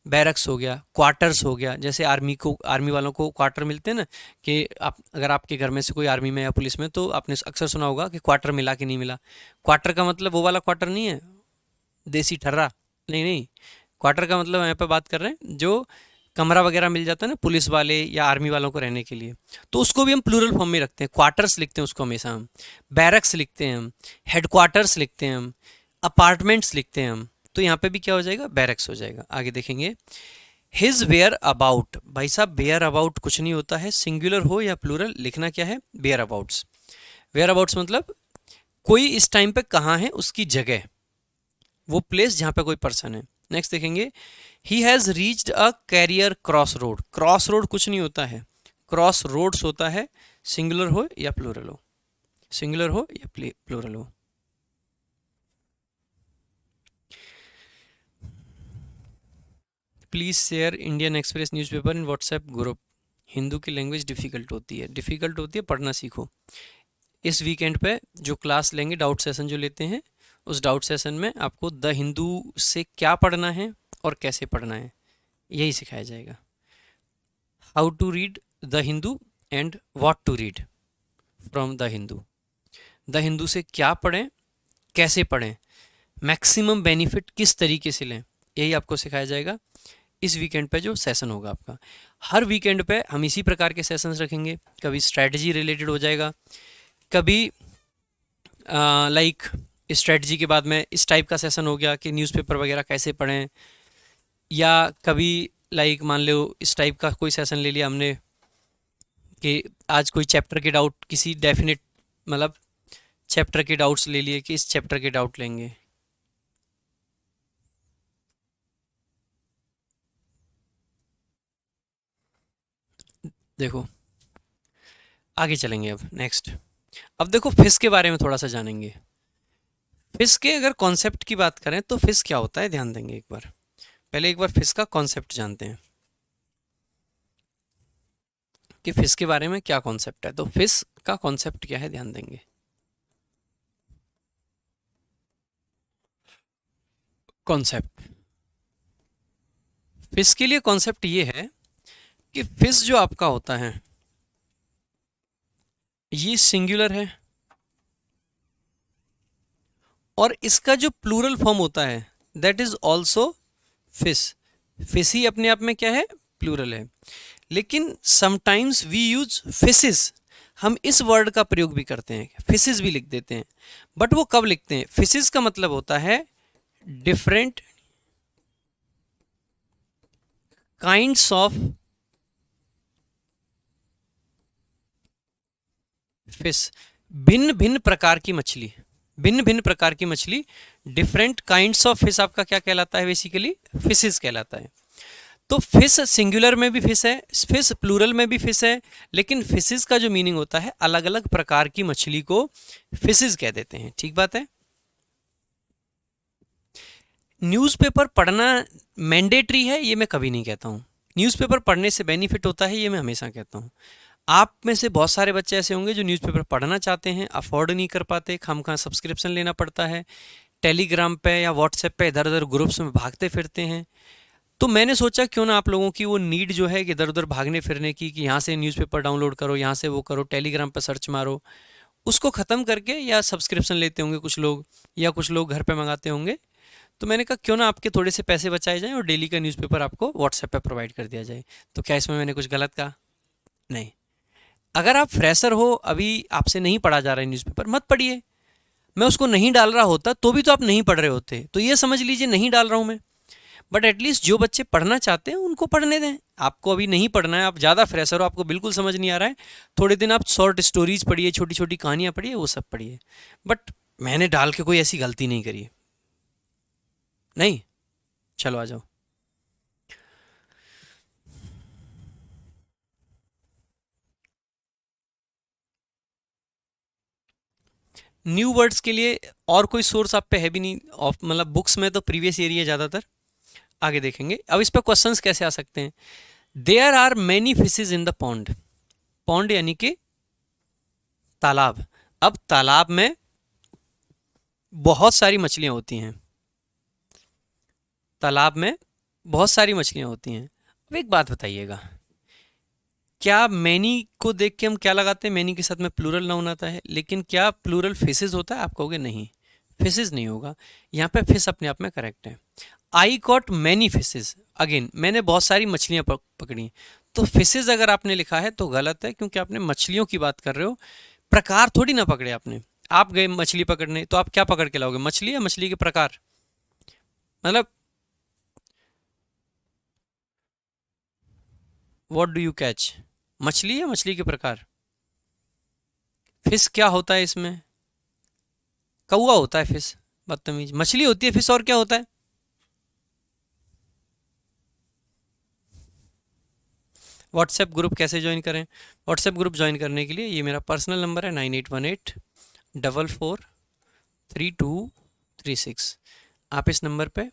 बैरक्स हो गया, क्वार्टर्स हो गया। जैसे आर्मी वालों को क्वार्टर मिलते हैं ना, कि आप अगर आपके घर में से कोई आर्मी में या पुलिस में, तो आपने अक्सर सुना होगा कि क्वार्टर मिला कि नहीं मिला। क्वार्टर का मतलब वो वाला क्वार्टर नहीं है, देसी ठर्रा, नहीं नहीं। क्वार्टर का मतलब यहाँ पे बात कर रहे हैं जो कमरा वगैरह मिल जाता है ना पुलिस वाले या आर्मी वालों को रहने के लिए, तो उसको भी हम प्लूरल फॉर्म में रखते हैं। क्वार्टर्स लिखते हैं उसको हमेशा हम, बैरक्स लिखते हैं हम, हेड क्वार्टर्स लिखते हैं हम, अपार्टमेंट्स लिखते हैं हम। तो यहाँ पे भी क्या हो जाएगा? बैरक्स हो जाएगा। आगे देखेंगे, हिज वेयर अबाउट। भाई साहब, वेयर अबाउट कुछ नहीं होता है, सिंगुलर हो या प्लूरल लिखना क्या है? Where abouts. वेयर अबाउट्स मतलब कोई इस टाइम पे कहाँ है, उसकी जगह, वो प्लेस जहाँ पे कोई पर्सन है। नेक्स्ट देखेंगे, he has reached a career crossroad. Crossroad कुछ नहीं होता है, क्रॉस रोड्स होता है, सिंगुलर हो या प्लूरल हो, सिंगुलर हो या प्लूरल हो। Please share Indian express newspaper in WhatsApp group. Hindu की लैंग्वेज डिफ़िकल्ट होती है, डिफ़िकल्ट होती है, पढ़ना सीखो। इस वीकेंड पे जो क्लास लेंगे, डाउट सेशन जो लेते हैं, उस डाउट सेशन में आपको द हिंदू से क्या पढ़ना है और कैसे पढ़ना है, यही सिखाया जाएगा। How to read the Hindu and what to read from the Hindu. The Hindu से क्या पढ़ें, कैसे पढ़ें, मैक्सिमम बेनिफिट किस तरीके से लें, यही आपको सिखाया जाएगा इस वीकेंड पे जो सेशन होगा आपका। हर वीकेंड पे हम इसी प्रकार के सेशंस रखेंगे। कभी स्ट्रैटेजी रिलेटेड हो जाएगा, कभी लाइक स्ट्रैटेजी के बाद में इस टाइप का सेशन हो गया कि न्यूज़पेपर वगैरह कैसे पढ़ें, या कभी लाइक मान लो इस टाइप का कोई सेशन ले लिया हमने कि आज कोई चैप्टर के डाउट, किसी डेफिनेट मतलब चैप्टर के डाउट्स ले लिए कि इस चैप्टर के डाउट लेंगे। देखो आगे चलेंगे अब नेक्स्ट। अब देखो फिश के बारे में थोड़ा सा जानेंगे। फिश के अगर कॉन्सेप्ट की बात करें तो फिश क्या होता है, ध्यान देंगे एक बार। पहले एक बार फिश का कॉन्सेप्ट जानते हैं कि फिश के बारे में क्या कॉन्सेप्ट है। तो फिश का कॉन्सेप्ट क्या है, ध्यान देंगे। कॉन्सेप्ट, फिश के लिए कॉन्सेप्ट ये है कि फिश जो आपका होता है ये सिंगुलर है, और इसका जो प्लूरल फॉर्म होता है that is also fish. Fish ही अपने आप में क्या है, प्लूरल है। लेकिन समटाइम्स वी यूज फिशेस, हम इस वर्ड का प्रयोग भी करते हैं, फिशेस भी लिख देते हैं। बट वो कब लिखते हैं? फिशेस का मतलब होता है डिफरेंट काइंड्स ऑफ फिश, भिन्न भिन्न प्रकार की मछली, भिन्न भिन्न प्रकार की मछली, डिफरेंट काइंड्स ऑफ फिश आपका क्या कहलाता है? बेसिकली फिशेस कहलाता है। तो फिश सिंगुलर में भी फिश है, फिश प्लूरल में भी फिश है, लेकिन फिशेस का जो मीनिंग होता है, अलग अलग प्रकार की मछली को फिशेस कह देते हैं। ठीक बात है। न्यूज़पेपर पढ़ना मैंडेटरी है, ये मैं कभी नहीं कहता हूँ। न्यूज़पेपर पढ़ने से बेनिफिट होता है, ये मैं हमेशा कहता हूँ। आप में से बहुत सारे बच्चे ऐसे होंगे जो न्यूज़पेपर पढ़ना चाहते हैं, अफोर्ड नहीं कर पाते, खामखा सब्सक्रिप्शन लेना पड़ता है, टेलीग्राम पे या व्हाट्सएप पे इधर उधर ग्रुप्स में भागते फिरते हैं। तो मैंने सोचा क्यों ना आप लोगों की वो नीड जो है कि इधर उधर भागने फिरने की, कि यहाँ से न्यूज़पेपर डाउनलोड करो, यहाँ से वो करो, टेलीग्राम पर सर्च मारो, उसको ख़त्म करके, या सब्सक्रिप्शन लेते होंगे कुछ लोग, या कुछ लोग घर पे मंगाते होंगे। तो मैंने कहा क्यों ना आपके थोड़े से पैसे बचाए जाएं और डेली का न्यूज़पेपर आपको व्हाट्सएप पे प्रोवाइड कर दिया जाए। तो क्या इसमें मैंने कुछ गलत कहा? नहीं। अगर आप फ्रेशर हो, अभी आपसे नहीं पढ़ा जा रहा है न्यूज़पेपर, मत पढ़िए। मैं उसको नहीं डाल रहा होता तो भी तो आप नहीं पढ़ रहे होते। तो ये समझ लीजिए नहीं डाल रहा हूं मैं, बट एटलीस्ट जो बच्चे पढ़ना चाहते हैं उनको पढ़ने दें। आपको अभी नहीं पढ़ना है, आप ज़्यादा फ्रेशर हो, आपको बिल्कुल समझ नहीं आ रहा है, थोड़े दिन आप शॉर्ट स्टोरीज पढ़िए, छोटी छोटी कहानियाँ पढ़िए, वो सब पढ़िए। बट मैंने डाल के कोई ऐसी गलती नहीं करी, नहीं। चलो आ जाओ। न्यू वर्ड्स के लिए और कोई सोर्स आप पे है भी नहीं, ऑफ मतलब बुक्स में तो प्रीवियस ईयर ही है ज़्यादातर। आगे देखेंगे अब इस पर क्वेश्चंस कैसे आ सकते हैं। There are many fishes in the pond. Pond यानी कि तालाब। अब तालाब में बहुत सारी मछलियां होती हैं, तालाब में बहुत सारी मछलियां होती हैं। अब एक बात बताइएगा, क्या मैनी को देख के हम क्या लगाते हैं, मैनी के साथ में प्लूरल नाउन आता है, लेकिन क्या प्लूरल फिशेज होता है? आप कहोगे नहीं, फिशेज नहीं होगा। यहाँ पे फिश अपने आप में करेक्ट है। आई कॉट मैनी फिशेज, अगेन मैंने बहुत सारी मछलियां पकड़ी। तो फिशेज अगर आपने लिखा है तो गलत है, क्योंकि आपने मछलियों की बात कर रहे हो, प्रकार थोड़ी ना पकड़े आपने। आप गए मछली पकड़ने तो आप क्या पकड़ के लाओगे, मछली या मछली के प्रकार? मतलब व्हाट डू यू कैच, मछली या मछली के प्रकार? फिश क्या होता है इसमें? कौवा होता है फिश, बदतमीज। मछली होती है फिश, और क्या होता है? व्हाट्सएप ग्रुप कैसे ज्वाइन करें? व्हाट्सएप ग्रुप ज्वाइन करने के लिए ये मेरा पर्सनल नंबर है 9818443236। आप इस नंबर पे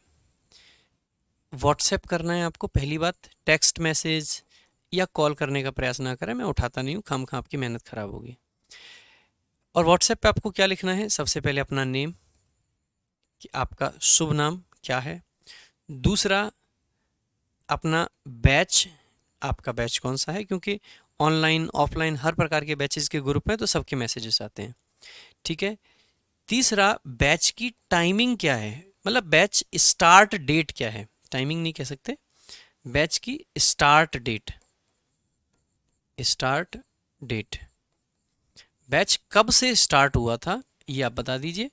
व्हाट्सएप करना है आपको। पहली बात, टेक्स्ट मैसेज या कॉल करने का प्रयास ना करें, मैं उठाता नहीं हूँ, खामखा आपकी मेहनत खराब होगी। और व्हाट्सएप पे आपको क्या लिखना है, सबसे पहले अपना नेम, कि आपका शुभ नाम क्या है। दूसरा, अपना बैच, आपका बैच कौन सा है, क्योंकि ऑनलाइन ऑफलाइन हर प्रकार के बैचेस के ग्रुप में तो सबके मैसेजेस आते हैं, ठीक है। तीसरा, बैच की टाइमिंग क्या है, मतलब बैच स्टार्ट डेट क्या है, टाइमिंग नहीं कह सकते, बैच की start date, start date, batch कब से स्टार्ट हुआ था ये आप बता दीजिए।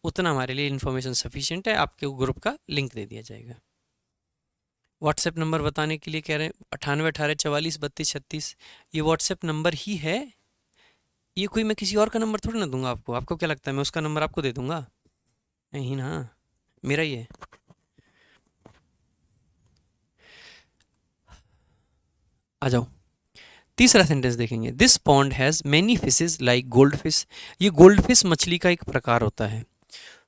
उतना हमारे लिए इन्फॉर्मेशन सफिशिएंट है, आपके ग्रुप का लिंक दे दिया जाएगा। व्हाट्सएप नंबर बताने के लिए कह रहे हैं 9818443236, ये व्हाट्सएप नंबर ही है, ये कोई मैं किसी और का नंबर थोड़ी ना दूंगा आपको। आपको क्या लगता है मैं उसका नंबर आपको दे दूंगा? नहीं ना, मेरा ही है। आ जाओ, तीसरा सेंटेंस देखेंगे। This pond has many fishes like gold fish. ये गोल्ड फिश मछली का एक प्रकार होता है,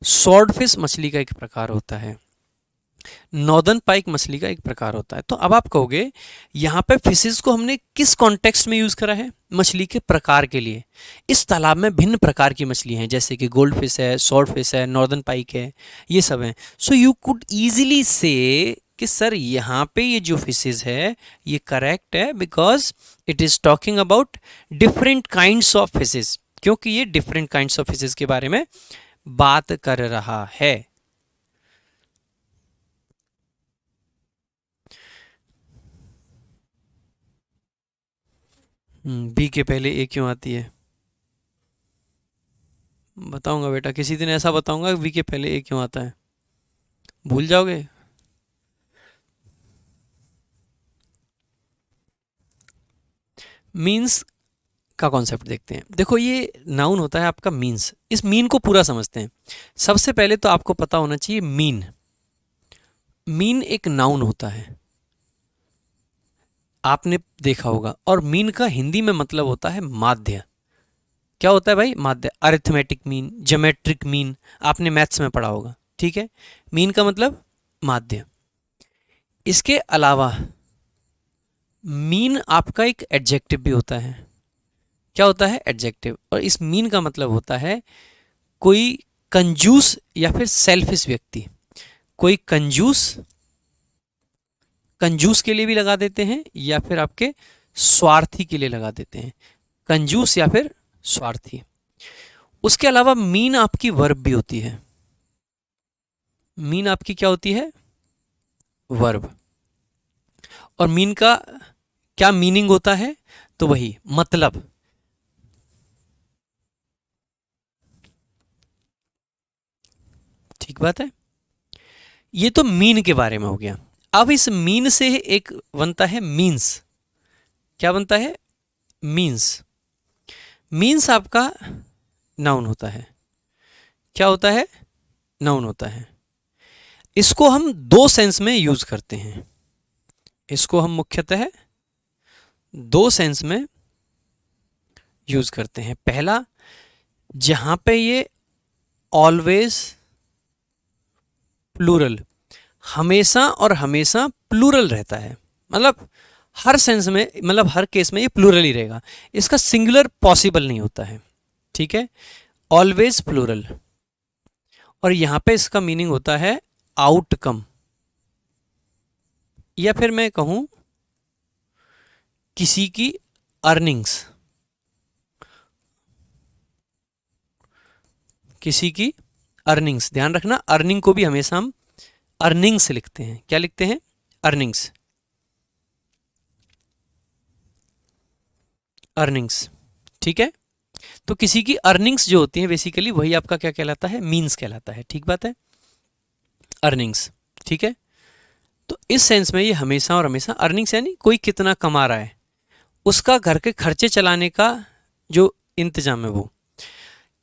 स्वॉर्ड फिश मछली का एक प्रकार होता है, नॉर्दर्न पाइक मछली का एक प्रकार होता है। तो अब आप कहोगे यहाँ पे फिशेज को हमने किस कॉन्टेक्स्ट में यूज करा है? मछली के प्रकार के लिए। इस तालाब में भिन्न प्रकार की मछली हैं, जैसे कि गोल्ड फिश है, स्वॉर्ड फिश है, नॉर्दर्न पाइक है, ये सब हैं। सो यू कुड इजीली से कि सर यहाँ पे ये जो फिशेज है ये करेक्ट है, because it is talking about different kinds of fishes, क्योंकि ये डिफरेंट काइंड्स ऑफ फिशेज के बारे में बात कर रहा है। बी के पहले ए क्यों आती है? बताऊंगा बेटा, किसी दिन ऐसा बताऊंगा वी के पहले ए क्यों आता है, भूल जाओगे। मीन्स का कॉन्सेप्ट देखते हैं। देखो ये नाउन होता है आपका मीन्स, इस मीन को पूरा समझते हैं। सबसे पहले तो आपको पता होना चाहिए मीन, मीन एक नाउन होता है, आपने देखा होगा। और मीन का हिंदी में मतलब होता है माध्य। क्या होता है भाई? माध्य, अरिथमेटिक मीन, ज्योमेट्रिक मीन, आपने मैथ्स में पढ़ा होगा, ठीक है। मीन का मतलब माध्य। इसके अलावा मीन आपका एक एडजेक्टिव भी होता है। क्या होता है? एडजेक्टिव। और इस मीन का मतलब होता है कोई कंजूस या फिर सेल्फिश व्यक्ति। कोई कंजूस, कंजूस के लिए भी लगा देते हैं या फिर आपके स्वार्थी के लिए लगा देते हैं, कंजूस या फिर स्वार्थी। उसके अलावा मीन आपकी वर्ब भी होती है। मीन आपकी क्या होती है? वर्ब। और मीन का क्या मीनिंग होता है? तो वही मतलब। ठीक बात है। ये तो मीन के बारे में हो गया। अब इस मीन से एक बनता है मीन्स। क्या बनता है? मीन्स। मीन्स आपका नाउन होता है। क्या होता है? नाउन होता है। इसको हम दो सेंस में यूज करते हैं। इसको हम मुख्यतः दो सेंस में यूज करते हैं। पहला, जहां पे ये ऑलवेज प्लूरल, हमेशा और हमेशा प्लूरल रहता है, मतलब हर सेंस में, मतलब हर केस में ये प्लूरल ही रहेगा, इसका सिंगुलर पॉसिबल नहीं होता है। ठीक है, ऑलवेज प्लूरल। और यहां पे इसका मीनिंग होता है आउटकम, या फिर मैं कहूं किसी की अर्निंग्स, किसी की अर्निंग्स। ध्यान रखना, अर्निंग को भी हमेशा हम अर्निंग्स लिखते हैं। क्या लिखते हैं? अर्निंग्स। अर्निंग्स, ठीक है। तो किसी की अर्निंग्स जो होती है बेसिकली वही आपका क्या कहलाता है? मीन्स कहलाता है। ठीक बात है, अर्निंग्स। ठीक है, तो इस सेंस में ये हमेशा और हमेशा, अर्निंग्स यानी कोई कितना कमा रहा है, उसका घर के खर्चे चलाने का जो इंतजाम है वो।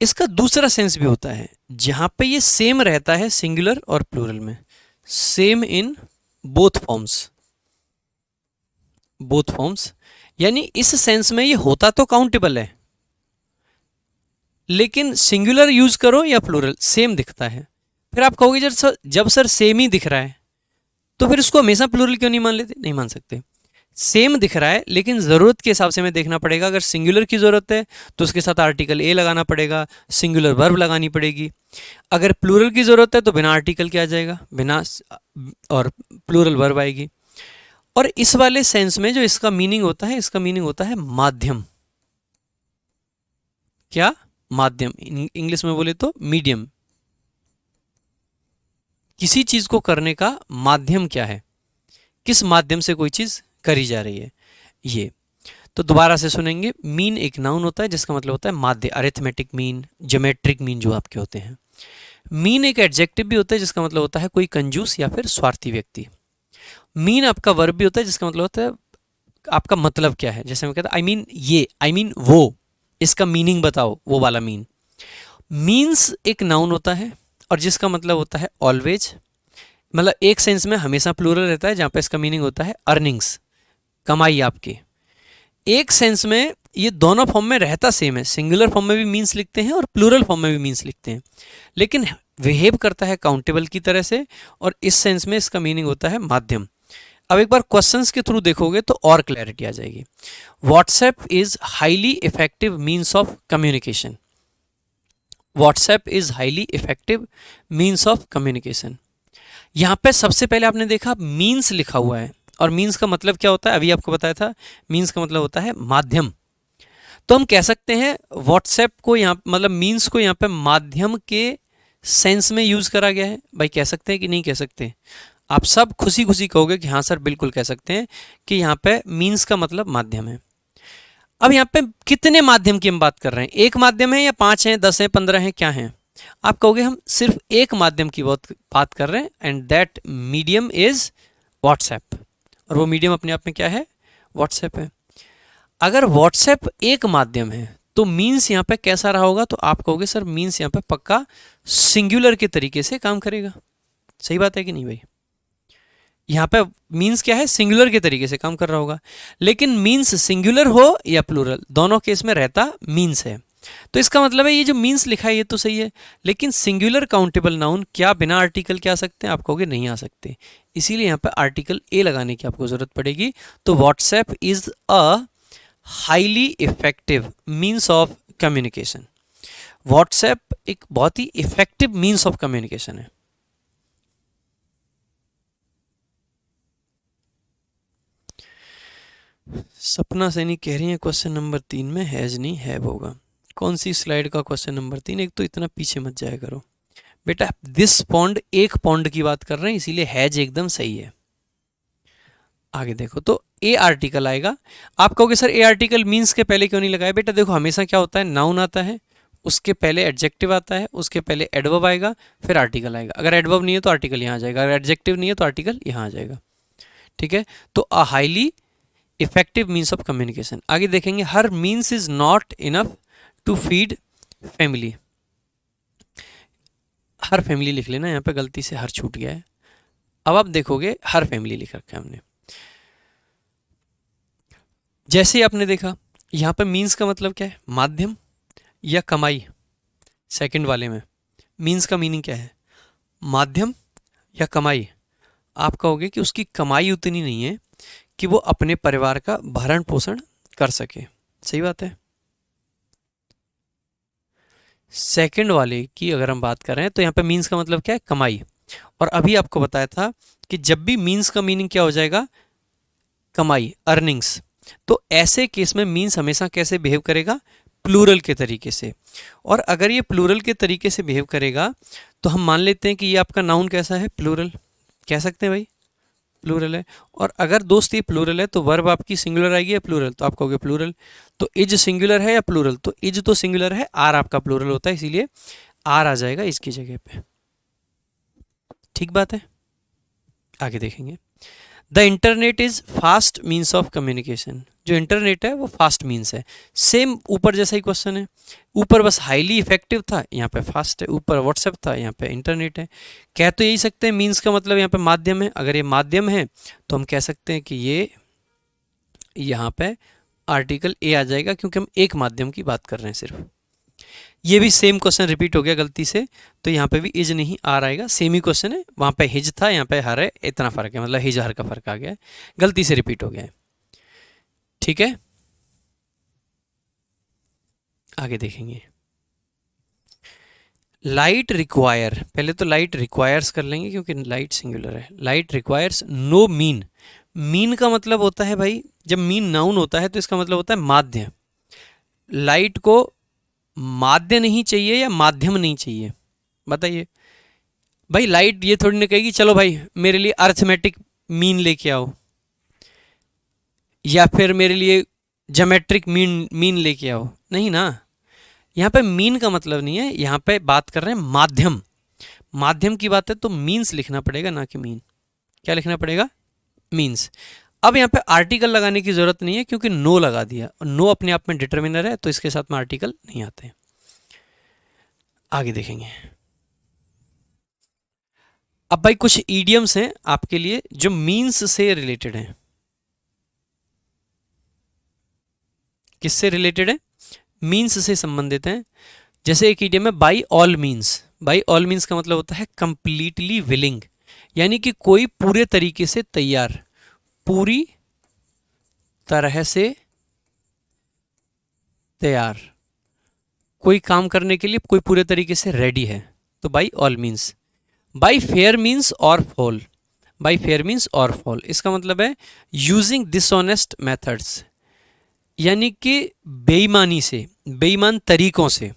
इसका दूसरा सेंस भी होता है जहां पे ये सेम रहता है सिंगुलर और प्लूरल में, same in both forms. Both forms यानी इस सेंस में ये होता तो काउंटेबल है, लेकिन सिंगुलर यूज करो या प्लूरल सेम दिखता है। फिर आप कहोगे जब सर सेम ही दिख रहा है तो फिर इसको हमेशा प्लूरल क्यों नहीं मान लेते? नहीं मान सकते। सेम दिख रहा है लेकिन ज़रूरत के हिसाब से हमें देखना पड़ेगा। अगर सिंगुलर की ज़रूरत है तो उसके साथ आर्टिकल ए लगाना पड़ेगा, सिंगुलर वर्ब लगानी पड़ेगी। अगर प्लूरल की ज़रूरत है तो बिना आर्टिकल के आ जाएगा, बिना, और प्लूरल वर्ब आएगी। और इस वाले सेंस में जो इसका मीनिंग होता है, इसका मीनिंग होता है माध्यम। क्या? माध्यम। इंग्लिश में बोले तो मीडियम। किसी चीज को करने का माध्यम क्या है, किस माध्यम से कोई चीज करी जा रही है, ये। तो दोबारा से सुनेंगे, मीन एक नाउन होता है जिसका मतलब होता है माध्य, अरिथमेटिक मीन, ज्योमेट्रिक मीन जो आपके होते हैं। मीन एक एडजेक्टिव भी होता है जिसका मतलब होता है कोई कंजूस या फिर स्वार्थी व्यक्ति। मीन आपका वर्ब भी होता है जिसका मतलब होता है आपका मतलब क्या है। जैसे मैं कहता आई मीन ये, आई मीन वो, इसका मीनिंग बताओ, वो वाला मीन। मीन्स एक नाउन होता है और जिसका मतलब होता है ऑलवेज, मतलब एक सेंस में हमेशा प्लूरल रहता है, जहां पे इसका मीनिंग होता है अर्निंग्स, कमाई आपकी। एक सेंस में ये दोनों फॉर्म में रहता सेम है, सिंगुलर फॉर्म में भी मीन्स लिखते हैं और प्लूरल फॉर्म में भी मीन्स लिखते हैं, लेकिन बिहेव करता है काउंटेबल की तरह से, और इस सेंस में इसका मीनिंग होता है माध्यम। अब एक बार क्वेश्चंस के थ्रू देखोगे तो और क्लैरिटी आ जाएगी। WhatsApp is highly effective means of communication. WhatsApp is highly effective means of communication. यहाँ पे सबसे पहले आपने देखा मीन्स लिखा हुआ है, और मीन्स का मतलब क्या होता है अभी आपको बताया था, मीन्स का मतलब होता है माध्यम। तो हम कह सकते हैं व्हाट्सएप को यहाँ, मतलब मीन्स को यहाँ पे माध्यम के सेंस में यूज करा गया है। भाई कह सकते हैं कि नहीं कह सकते? आप सब खुशी खुशी कहोगे कि हाँ सर बिल्कुल कह सकते हैं कि यहाँ पे मीन्स का मतलब माध्यम है। अब यहाँ पे कितने माध्यम की हम बात कर रहे हैं? एक माध्यम है या 5 हैं, 10 हैं, 15 हैं, क्या हैं? आप कहोगे हम सिर्फ एक माध्यम की बात कर रहे हैं, and that medium is WhatsApp. और वो मीडियम अपने आप में क्या है? व्हाट्सएप है। अगर व्हाट्सएप एक माध्यम है तो मीन्स यहाँ पे कैसा रहा होगा? तो आप कहोगे सर मीन्स यहाँ पे पक्का सिंगुलर के तरीके से काम करेगा। सही बात है कि नहीं भाई? यहाँ पे मीन्स क्या है? सिंगुलर के तरीके से काम कर रहा होगा। लेकिन मीन्स सिंगुलर हो या प्लूरल, दोनों केस में रहता मीन्स है। तो इसका मतलब है ये जो मीन्स लिखा है ये तो सही है, लेकिन सिंगुलर काउंटेबल नाउन क्या बिना आर्टिकल के आ सकते हैं? आप कहोगे नहीं आ सकते, इसीलिए यहाँ पे आर्टिकल ए लगाने की आपको जरूरत पड़ेगी। तो WhatsApp is a highly effective means of communication. WhatsApp एक बहुत ही इफेक्टिव मीन्स ऑफ कम्युनिकेशन है। सपना सैनी कह रही है क्वेश्चन नंबर 3 में हैज नहीं हैव होगा। कौन सी स्लाइड का क्वेश्चन नंबर 3? एक तो इतना पीछे मत जाया करो बेटा, दिस पॉन्ड, एक पॉन्ड की बात कर रहे हैं इसीलिए हैज एकदम सही है। आगे देखो तो ए आर्टिकल आएगा। आप कहोगे सर ए आर्टिकल मीन्स के पहले क्यों नहीं लगाया? बेटा देखो हमेशा क्या होता है, नाउन आता है, उसके पहले एडजेक्टिव आता है, उसके पहले एडवर्ब आएगा, फिर आर्टिकल आएगा। अगर एडवर्ब नहीं है तो आर्टिकल यहाँ आ जाएगा, अगर एडजेक्टिव नहीं है तो आर्टिकल यहाँ आ जाएगा। ठीक है, तो a highly effective means of communication. आगे देखेंगे, हर means is not enough to feed family. हर फैमिली लिख लेना, यहाँ पे गलती से हर छूट गया है। अब आप देखोगे हर फैमिली लिख रखा है हमने। जैसे ही आपने देखा यहाँ पे मीन्स का मतलब क्या है, माध्यम या कमाई। सेकंड वाले में मीन्स का मीनिंग क्या है, माध्यम या कमाई। आप कहोगे कि उसकी कमाई उतनी नहीं है कि वो अपने परिवार का भरण पोषण कर सके। सही बात है। सेकंड वाले की अगर हम बात कर रहे हैं तो यहाँ पे मीन्स का मतलब क्या है, कमाई। और अभी आपको बताया था कि जब भी मीन्स का मीनिंग क्या हो जाएगा, कमाई, अर्निंग्स, तो ऐसे केस में मीन्स हमेशा कैसे बिहेव करेगा, प्लूरल के तरीके से। और अगर ये प्लूरल के तरीके से बिहेव करेगा तो हम मान लेते हैं कि ये आपका नाउन कैसा है, प्लूरल, कह सकते हैं भाई प्लूरल है। और अगर दोस्त ये प्लूरल है तो वर्ब आपकी सिंगुलर आएगी या प्लूरल, तो आप कहोगे प्लूरल। तो इज सिंगुलर है या प्लूरल, तो इज तो सिंगुलर है, आर आपका प्लूरल होता है, इसीलिए आर आ जाएगा इसकी जगह पे। ठीक बात है। आगे देखेंगे, the internet is fast means of communication. जो इंटरनेट है वो फास्ट मीन्स है। सेम ऊपर जैसा ही क्वेश्चन है, ऊपर बस हाईली इफेक्टिव था, यहाँ पे फास्ट है। ऊपर व्हाट्सएप था, यहाँ पे इंटरनेट है। कह तो यही सकते हैं मीन्स का मतलब यहाँ पे माध्यम है। अगर ये माध्यम है तो हम कह सकते हैं कि ये यहाँ पे आर्टिकल ए आ जाएगा, क्योंकि हम एक माध्यम की बात कर रहे हैं सिर्फ। ये भी सेम क्वेश्चन रिपीट हो गया गलती से, तो यहाँ पे भी इज नहीं आर आएगा। सेम ही क्वेश्चन है, वहाँ पे हिज था, यहाँ पे हर है, इतना फर्क है, मतलब हिज हर का फर्क आ गया है, गलती से रिपीट हो गया है। ठीक है, आगे देखेंगे, लाइट रिक्वायर। पहले तो लाइट रिक्वायर्स कर लेंगे क्योंकि लाइट सिंगुलर है। Light requires no mean. Mean का मतलब होता है भाई, जब मीन नाउन होता है तो इसका मतलब होता है माध्य। लाइट को माध्य नहीं चाहिए या माध्यम नहीं चाहिए, बताइए भाई। लाइट ये थोड़ी ना कहेगी चलो भाई मेरे लिए अर्थमेटिक मीन लेके आओ, या फिर मेरे लिए ज्योमेट्रिक मीन लेके आओ, नहीं ना। यहाँ पे मीन का मतलब नहीं है, यहाँ पे बात कर रहे हैं माध्यम। माध्यम की बात है तो मीन्स लिखना पड़ेगा, ना कि मीन। क्या लिखना पड़ेगा, मीन्स। अब यहाँ पे आर्टिकल लगाने की जरूरत नहीं है क्योंकि नो लगा दिया, और नो अपने आप में डिटर्मिनर है, तो इसके साथ में आर्टिकल नहीं आते। आगे देखेंगे, अब भाई कुछ ईडियम्स हैं आपके लिए जो मीन्स से रिलेटेड हैं। किससे रिलेटेड है, मीन्स से संबंधित हैं। जैसे एक ईडियम है by all means. By all means का मतलब होता है कंप्लीटली विलिंग, यानी कि कोई पूरे तरीके से तैयार, पूरी तरह से तैयार, कोई काम करने के लिए कोई पूरे तरीके से रेडी है, तो by all means. By fair means और फॉल। बाई फेयर मीन्स और फॉल, इसका मतलब है यूजिंग डिसऑनेस्ट मेथड्स, यानी कि बेईमानी से, बेईमान तरीकों से।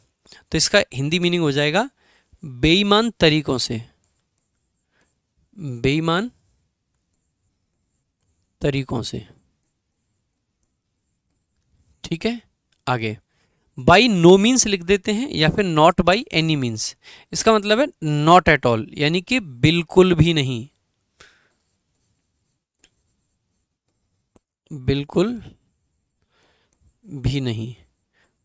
तो इसका हिंदी मीनिंग हो जाएगा बेईमान तरीकों से, बेईमान तरीकों से। ठीक है, आगे बाई नो मीन्स लिख देते हैं, या फिर नॉट बाई एनी मीन्स। इसका मतलब है नॉट एट ऑल, यानी कि बिल्कुल भी नहीं, बिल्कुल भी नहीं।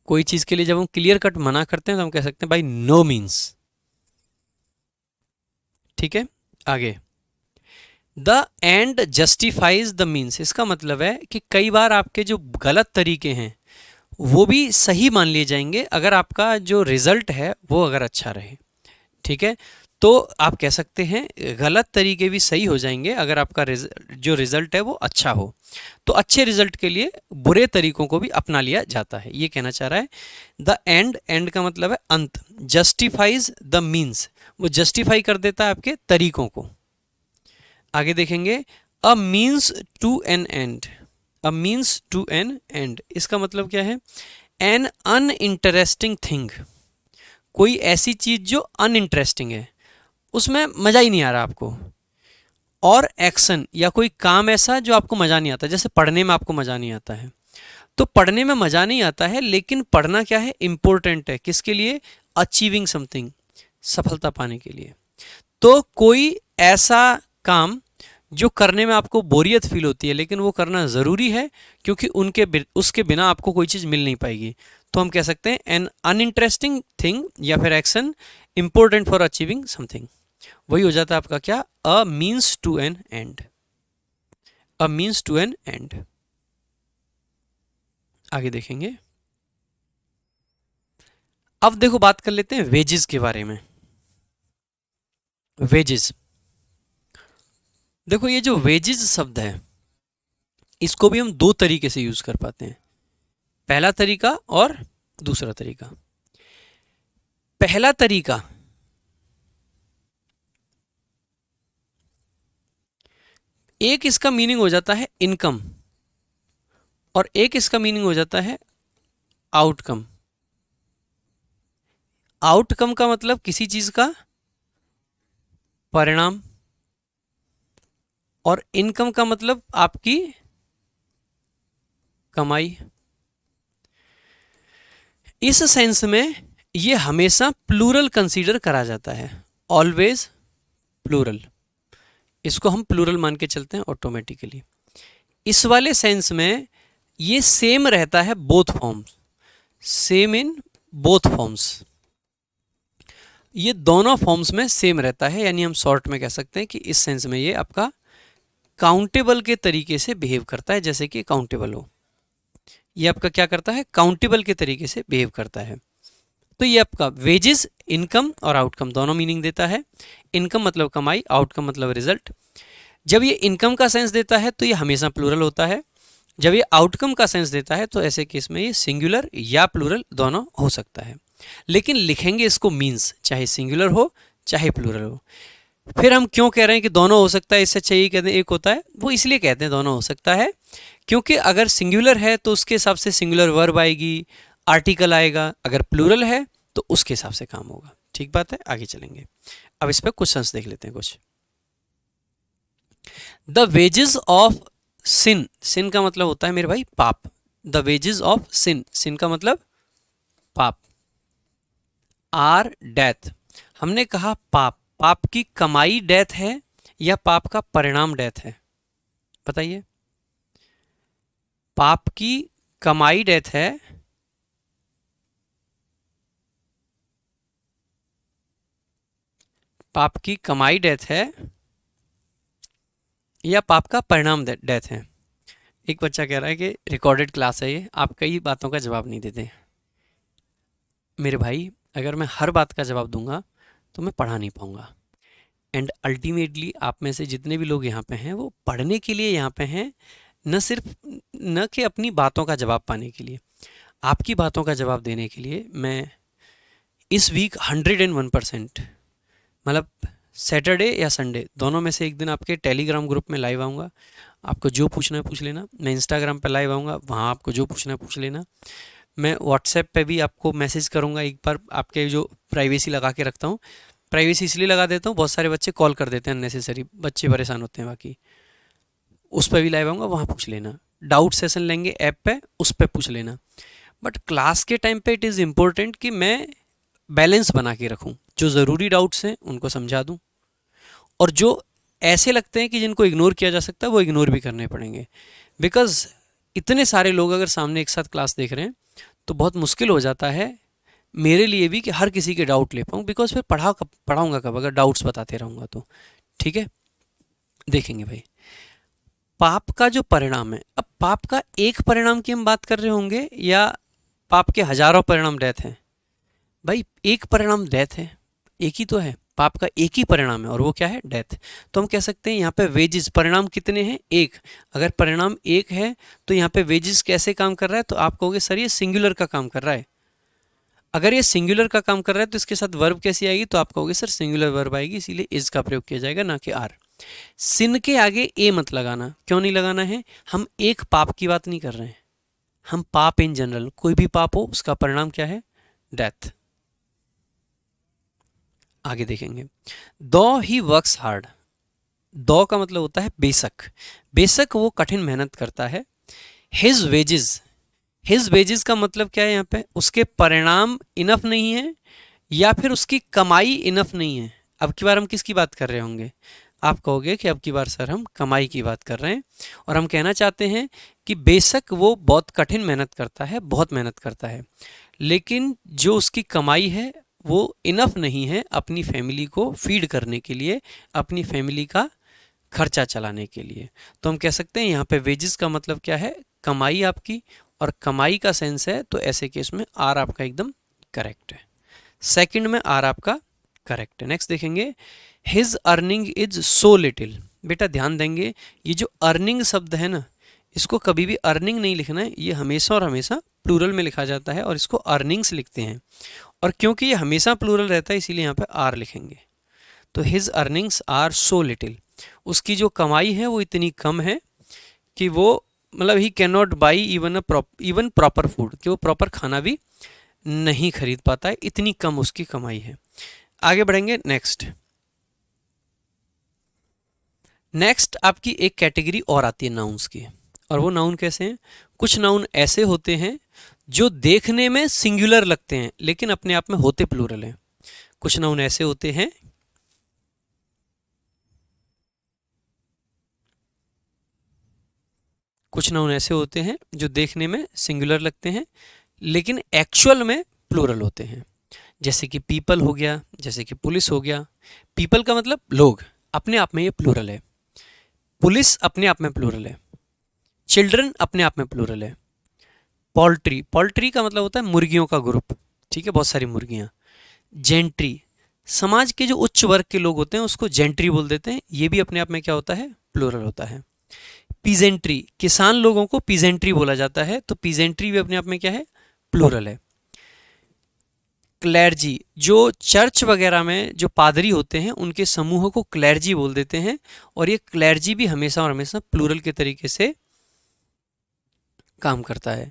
कोई चीज के लिए जब हम क्लियर कट मना करते हैं तो हम कह सकते हैं बाई नो मीन्स। ठीक है, आगे the end justifies the means. इसका मतलब है कि कई बार आपके जो गलत तरीके हैं वो भी सही मान लिए जाएंगे अगर आपका जो रिजल्ट है वो अगर अच्छा रहे। ठीक है, तो आप कह सकते हैं गलत तरीके भी सही हो जाएंगे अगर आपका जो रिजल्ट है वो अच्छा हो। तो अच्छे रिजल्ट के लिए बुरे तरीकों को भी अपना लिया जाता है, ये कहना चाह रहा है। द एंड, एंड का मतलब है अंत। जस्टिफाइज द मीन्स, वो जस्टिफाई कर देता है आपके तरीकों को। आगे देखेंगे, a means to an end. A means to an end, इसका मतलब क्या है, एन अनइंटरेस्टिंग थिंग। कोई ऐसी चीज जो अनइंटरेस्टिंग है, उसमें मजा ही नहीं आ रहा आपको। और एक्शन, या कोई काम ऐसा जो आपको मजा नहीं आता, जैसे पढ़ने में आपको मजा नहीं आता है, तो पढ़ने में मज़ा नहीं आता है, लेकिन पढ़ना क्या है, इम्पोर्टेंट है। किसके लिए? अचीविंग समथिंग, सफलता पाने के लिए। तो कोई ऐसा काम जो करने में आपको बोरियत फील होती है, लेकिन वो करना ज़रूरी है, क्योंकि उसके बिना आपको कोई चीज़ मिल नहीं पाएगी। तो हम कह सकते हैं एन अनइंटरेस्टिंग थिंग या फिर action important for achieving something. वही हो जाता है आपका क्या? A means to an end. A means to an end. आगे देखेंगे। अब देखो बात कर लेते हैं वेजेस के बारे में। वेजेस, देखो ये जो वेजेस शब्द है, इसको भी हम दो तरीके से यूज कर पाते हैं। पहला तरीका और दूसरा तरीका। पहला तरीका, एक इसका मीनिंग हो जाता है इनकम और एक इसका मीनिंग हो जाता है आउटकम। आउटकम का मतलब किसी चीज का परिणाम, और इनकम का मतलब आपकी कमाई। इस सेंस में ये हमेशा प्लूरल कंसीडर करा जाता है, ऑलवेज प्लूरल। इसको हम प्लूरल मान के चलते हैं ऑटोमेटिकली। इस वाले सेंस में ये सेम रहता है both forms, same in both forms. ये दोनों फॉर्म्स में सेम रहता है, यानी हम शॉर्ट में कह सकते हैं कि इस सेंस में ये आपका काउंटेबल के तरीके से बिहेव करता है, जैसे कि काउंटेबल हो। ये आपका क्या करता है? काउंटेबल के तरीके से बिहेव करता है। तो ये आपका वेजेस इनकम और आउटकम दोनों मीनिंग देता है। इनकम मतलब कमाई, आउटकम मतलब रिजल्ट। जब ये इनकम का सेंस देता है तो ये हमेशा प्लूरल होता है। जब ये आउटकम का सेंस देता है तो ऐसे केस में ये सिंगुलर या प्लूरल दोनों हो सकता है, लेकिन लिखेंगे इसको मीन्स, चाहे सिंगुलर हो चाहे प्लूरल हो। फिर हम क्यों कह रहे हैं कि दोनों हो सकता है, इससे चाहिए कहते हैं एक होता है, वो इसलिए कहते हैं दोनों हो सकता है क्योंकि अगर सिंगुलर है तो उसके हिसाब से सिंगुलर वर्ब आएगी, आर्टिकल आएगा। अगर प्लूरल है तो उसके हिसाब से काम होगा। ठीक बात है, आगे चलेंगे। अब इस पर क्वेश्चंस देख लेते हैं कुछ। द वेजेस ऑफ सिन, सिन का मतलब होता है मेरे भाई पाप। द वेजेस ऑफ सिन, सिन का मतलब पाप। आर डेथ, हमने कहा पाप, पाप की कमाई डेथ है या पाप का परिणाम डेथ है? बताइए। पाप की कमाई डेथ है पाप की कमाई डेथ है या पाप का परिणाम डेथ है? एक बच्चा कह रहा है कि रिकॉर्डेड क्लास है ये, आप कई बातों का जवाब नहीं देते। मेरे भाई, अगर मैं हर बात का जवाब दूंगा तो मैं पढ़ा नहीं पाऊंगा। एंड अल्टीमेटली आप में से जितने भी लोग यहाँ पे हैं वो पढ़ने के लिए यहाँ पे हैं, न सिर्फ न कि अपनी बातों का जवाब पाने के लिए। आपकी बातों का जवाब देने के लिए मैं इस वीक 101%, मतलब सैटरडे या संडे दोनों में से एक दिन आपके टेलीग्राम ग्रुप में लाइव आऊँगा। आपको जो पूछना है पूछ लेना। मैं इंस्टाग्राम पे लाइव आऊँगा, वहाँ आपको जो पूछना है पूछ लेना। मैं व्हाट्सएप पे भी आपको मैसेज करूँगा एक बार, आपके जो प्राइवेसी लगा के रखता हूँ। प्राइवेसी इसलिए लगा देता हूँ, बहुत सारे बच्चे कॉल कर देते हैं अननेसेसरी, बच्चे परेशान होते हैं। बाकी उस पर भी लाइव आऊँगा, वहाँ पूछ लेना। डाउट सेशन लेंगे ऐप पे, उस पर पूछ लेना। बट क्लास के टाइम पे इट इज़ इम्पोर्टेंट कि मैं बैलेंस बना के रखूँ। जो ज़रूरी डाउट्स हैं उनको समझा दूँ, और जो ऐसे लगते हैं कि जिनको इग्नोर किया जा सकता है वो इग्नोर भी करने पड़ेंगे। बिकॉज इतने सारे लोग अगर सामने एक साथ क्लास देख रहे हैं तो बहुत मुश्किल हो जाता है मेरे लिए भी कि हर किसी के डाउट ले पाऊँ। बिकॉज फिर पढ़ाऊँगा कब अगर डाउट्स बताते रहूँगा तो। ठीक है, देखेंगे भाई। पाप का जो परिणाम है, अब पाप का एक परिणाम की हम बात कर रहे होंगे या पाप के हजारों परिणाम डेथ हैं? भाई एक परिणाम डेथ है, एक ही तो है। पाप का एक ही परिणाम है और वो क्या है? डेथ। तो हम कह सकते हैं यहाँ पे वेजेस, परिणाम कितने हैं? एक। अगर परिणाम एक है तो यहाँ पे वेजेस कैसे काम कर रहा है? तो आप कहोगे सर ये सिंगुलर का काम कर रहा है। अगर ये सिंगुलर का काम कर रहा है तो इसके साथ वर्ब कैसी आएगी? तो आप कहोगे सर सिंगुलर वर्ब आएगी, इसीलिए इज का प्रयोग किया जाएगा, ना कि आर। सिन के आगे ए मत लगाना। क्यों नहीं लगाना है? हम एक पाप की बात नहीं कर रहे हैं, हम पाप इन जनरल, कोई भी पाप हो उसका परिणाम क्या है? डेथ। आगे देखेंगे। दो ही वर्क्स हार्ड, दो का मतलब होता है बेशक, बेशक वो कठिन मेहनत करता है। हिज वेजेस, हिज वेजेस का मतलब क्या है यहाँ पे, उसके परिणाम इनफ नहीं है या फिर उसकी कमाई इनफ नहीं है। अब की बार हम किसकी बात कर रहे होंगे, आप कहोगे कि अब की बार सर हम कमाई की बात कर रहे हैं, और हम कहना चाहते हैं कि बेशक वो बहुत कठिन मेहनत करता है, बहुत मेहनत करता है, लेकिन जो उसकी कमाई है वो इनफ नहीं है अपनी फैमिली को फीड करने के लिए, अपनी फैमिली का खर्चा चलाने के लिए। तो हम कह सकते हैं यहाँ पे वेजेस का मतलब क्या है, कमाई आपकी, और कमाई का सेंस है, तो ऐसे केस में आर आपका एकदम करेक्ट है, सेकंड में आर आपका करेक्ट है। नेक्स्ट देखेंगे, his earning is so little. बेटा ध्यान देंगे, ये जो अर्निंग शब्द है ना, इसको कभी भी अर्निंग नहीं लिखना है, ये हमेशा और हमेशा प्लूरल में लिखा जाता है और इसको अर्निंग्स लिखते हैं, और क्योंकि ये हमेशा प्लूरल रहता है इसीलिए यहाँ पे आर लिखेंगे। तो his earnings are so little, उसकी जो कमाई है वो इतनी कम है कि वो मतलब he can not by E one proper food, कि वो प्रॉपर खाना भी नहीं खरीद पाता है, इतनी कम उसकी कमाई है। आगे बढ़ेंगे, नेक्स्ट आपकी एक कैटेगरी और आती है नाउन्स की, और वो नाउन कैसे हैं, कुछ नाउन ऐसे होते हैं जो देखने में सिंगुलर लगते हैं लेकिन अपने आप में होते प्लूरल हैं। कुछ नाउन ऐसे होते हैं जो देखने में सिंगुलर लगते हैं लेकिन एक्चुअल में प्लूरल होते हैं, जैसे कि पीपल हो गया, जैसे कि पुलिस हो गया। पीपल का मतलब लोग, अपने आप में ये प्लूरल है। पुलिस अपने आप में प्लूरल है। चिल्ड्रन अपने आप में प्लूरल है। पोल्ट्री का मतलब होता है मुर्गियों का ग्रुप, ठीक है, बहुत सारी मुर्गियां। जेंट्री, समाज के जो उच्च वर्ग के लोग होते हैं उसको जेंट्री बोल देते हैं, ये भी अपने आप में क्या होता है, प्लूरल होता है। पीजेंट्री, किसान लोगों को पीजेंट्री बोला जाता है, तो पीजेंट्री भी अपने आप में क्या है, प्लूरल है। क्लैर्जी, जो चर्च वगैरह में जो पादरी होते हैं उनके समूह को क्लैर्जी बोल देते हैं, और ये क्लैर्जी भी हमेशा और हमेशा प्लूरल के तरीके से काम करता है।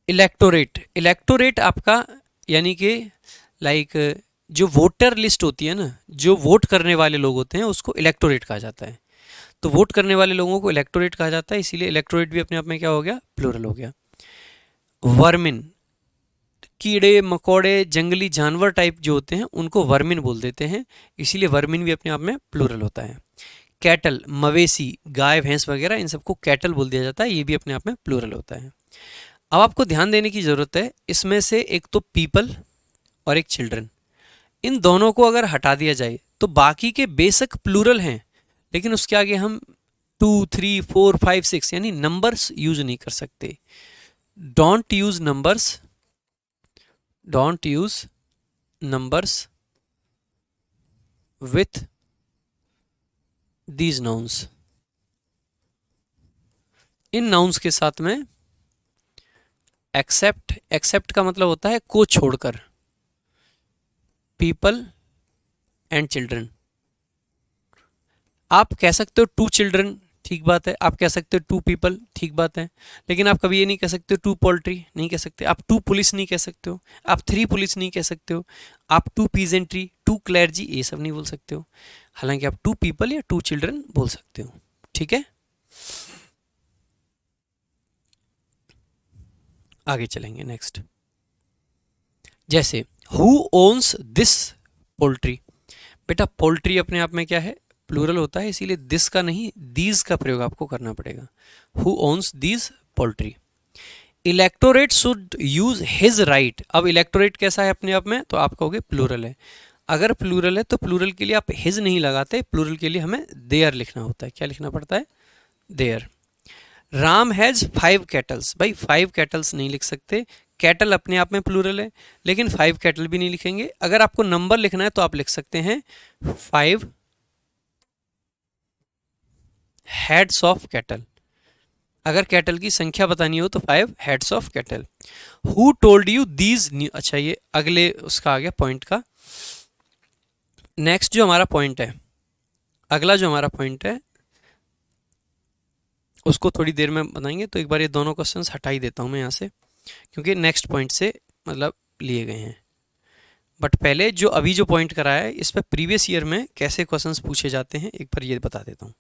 इलेक्टोरेट आपका यानी कि लाइक जो वोटर लिस्ट होती है ना, जो वोट करने वाले लोग होते हैं उसको इलेक्टोरेट कहा जाता है, तो वोट करने वाले लोगों को इलेक्टोरेट कहा जाता है, इसीलिए इलेक्टोरेट भी अपने आप में क्या हो गया, प्लूरल हो गया। वर्मिन, कीड़े मकोड़े जंगली जानवर टाइप जो होते हैं उनको वर्मिन बोल देते हैं, इसीलिए वर्मिन भी अपने आप में प्लूरल होता है। कैटल, मवेशी, गाय भैंस वगैरह, इन सबको कैटल बोल दिया जाता है, ये भी अपने आप में प्लूरल होता है। अब आपको ध्यान देने की ज़रूरत है, इसमें से एक तो पीपल और एक चिल्ड्रन, इन दोनों को अगर हटा दिया जाए तो बाकी के बेशक प्लूरल हैं, लेकिन उसके आगे हम 2 3 4 5 6 यानी नंबर्स यूज नहीं कर सकते। Don't use numbers with these nouns, in nouns के साथ में एक्सेप्ट का मतलब होता है को छोड़कर, पीपल एंड चिल्ड्रन। आप कह सकते हो 2 चिल्ड्रन, ठीक बात है, आप कह सकते हो 2 पीपल, ठीक बात है, लेकिन आप कभी ये नहीं कह सकते 2 पोल्ट्री, नहीं कह सकते, आप 2 पुलिस नहीं कह सकते हो, आप 3 पुलिस नहीं कह सकते हो, आप 2 पीजेंट्री, 2 क्लैर्जी, ये सब नहीं बोल सकते हो, हालांकि आप 2 पीपल या 2 चिल्ड्रन बोल सकते हो, ठीक है। आगे चलेंगे, नेक्स्ट, जैसे हु ओन्स दिस पोल्ट्री। बेटा पोल्ट्री अपने आप में क्या है, प्लूरल होता है, इसीलिए दिस का नहीं दीज का प्रयोग आपको करना पड़ेगा। Who owns these poultry. Electorate should use his right. अब इलेक्टोरेट कैसा है अपने आप में, तो आप कहोगे प्लूरल है। अगर प्लूरल है तो प्लूरल के लिए आप हिज नहीं लगाते, प्लूरल के लिए हमें देयर लिखना होता है। क्या लिखना पड़ता है, देयर। Ram has 5 kettles. भाई 5 कैटल्स नहीं लिख सकते, कैटल अपने आप में प्लूरल है, लेकिन 5 कैटल भी नहीं लिखेंगे। अगर आपको नंबर लिखना है तो आप लिख सकते हैं 5 हेड्स ऑफ कैटल। अगर कैटल की संख्या बतानी हो तो 5 heads of cattle. Who told you these new, अच्छा ये अगले उसका आ गया पॉइंट का। नेक्स्ट जो हमारा पॉइंट है, अगला जो हमारा पॉइंट है उसको थोड़ी देर में बताएंगे, तो एक बार ये दोनों क्वेश्चंस हटा ही देता हूं मैं यहाँ से, क्योंकि नेक्स्ट पॉइंट से मतलब लिए गए हैं। बट पहले जो अभी जो पॉइंट कराया है इस पर प्रीवियस ईयर में कैसे क्वेश्चंस पूछे जाते हैं एक बार ये बता देता हूँ।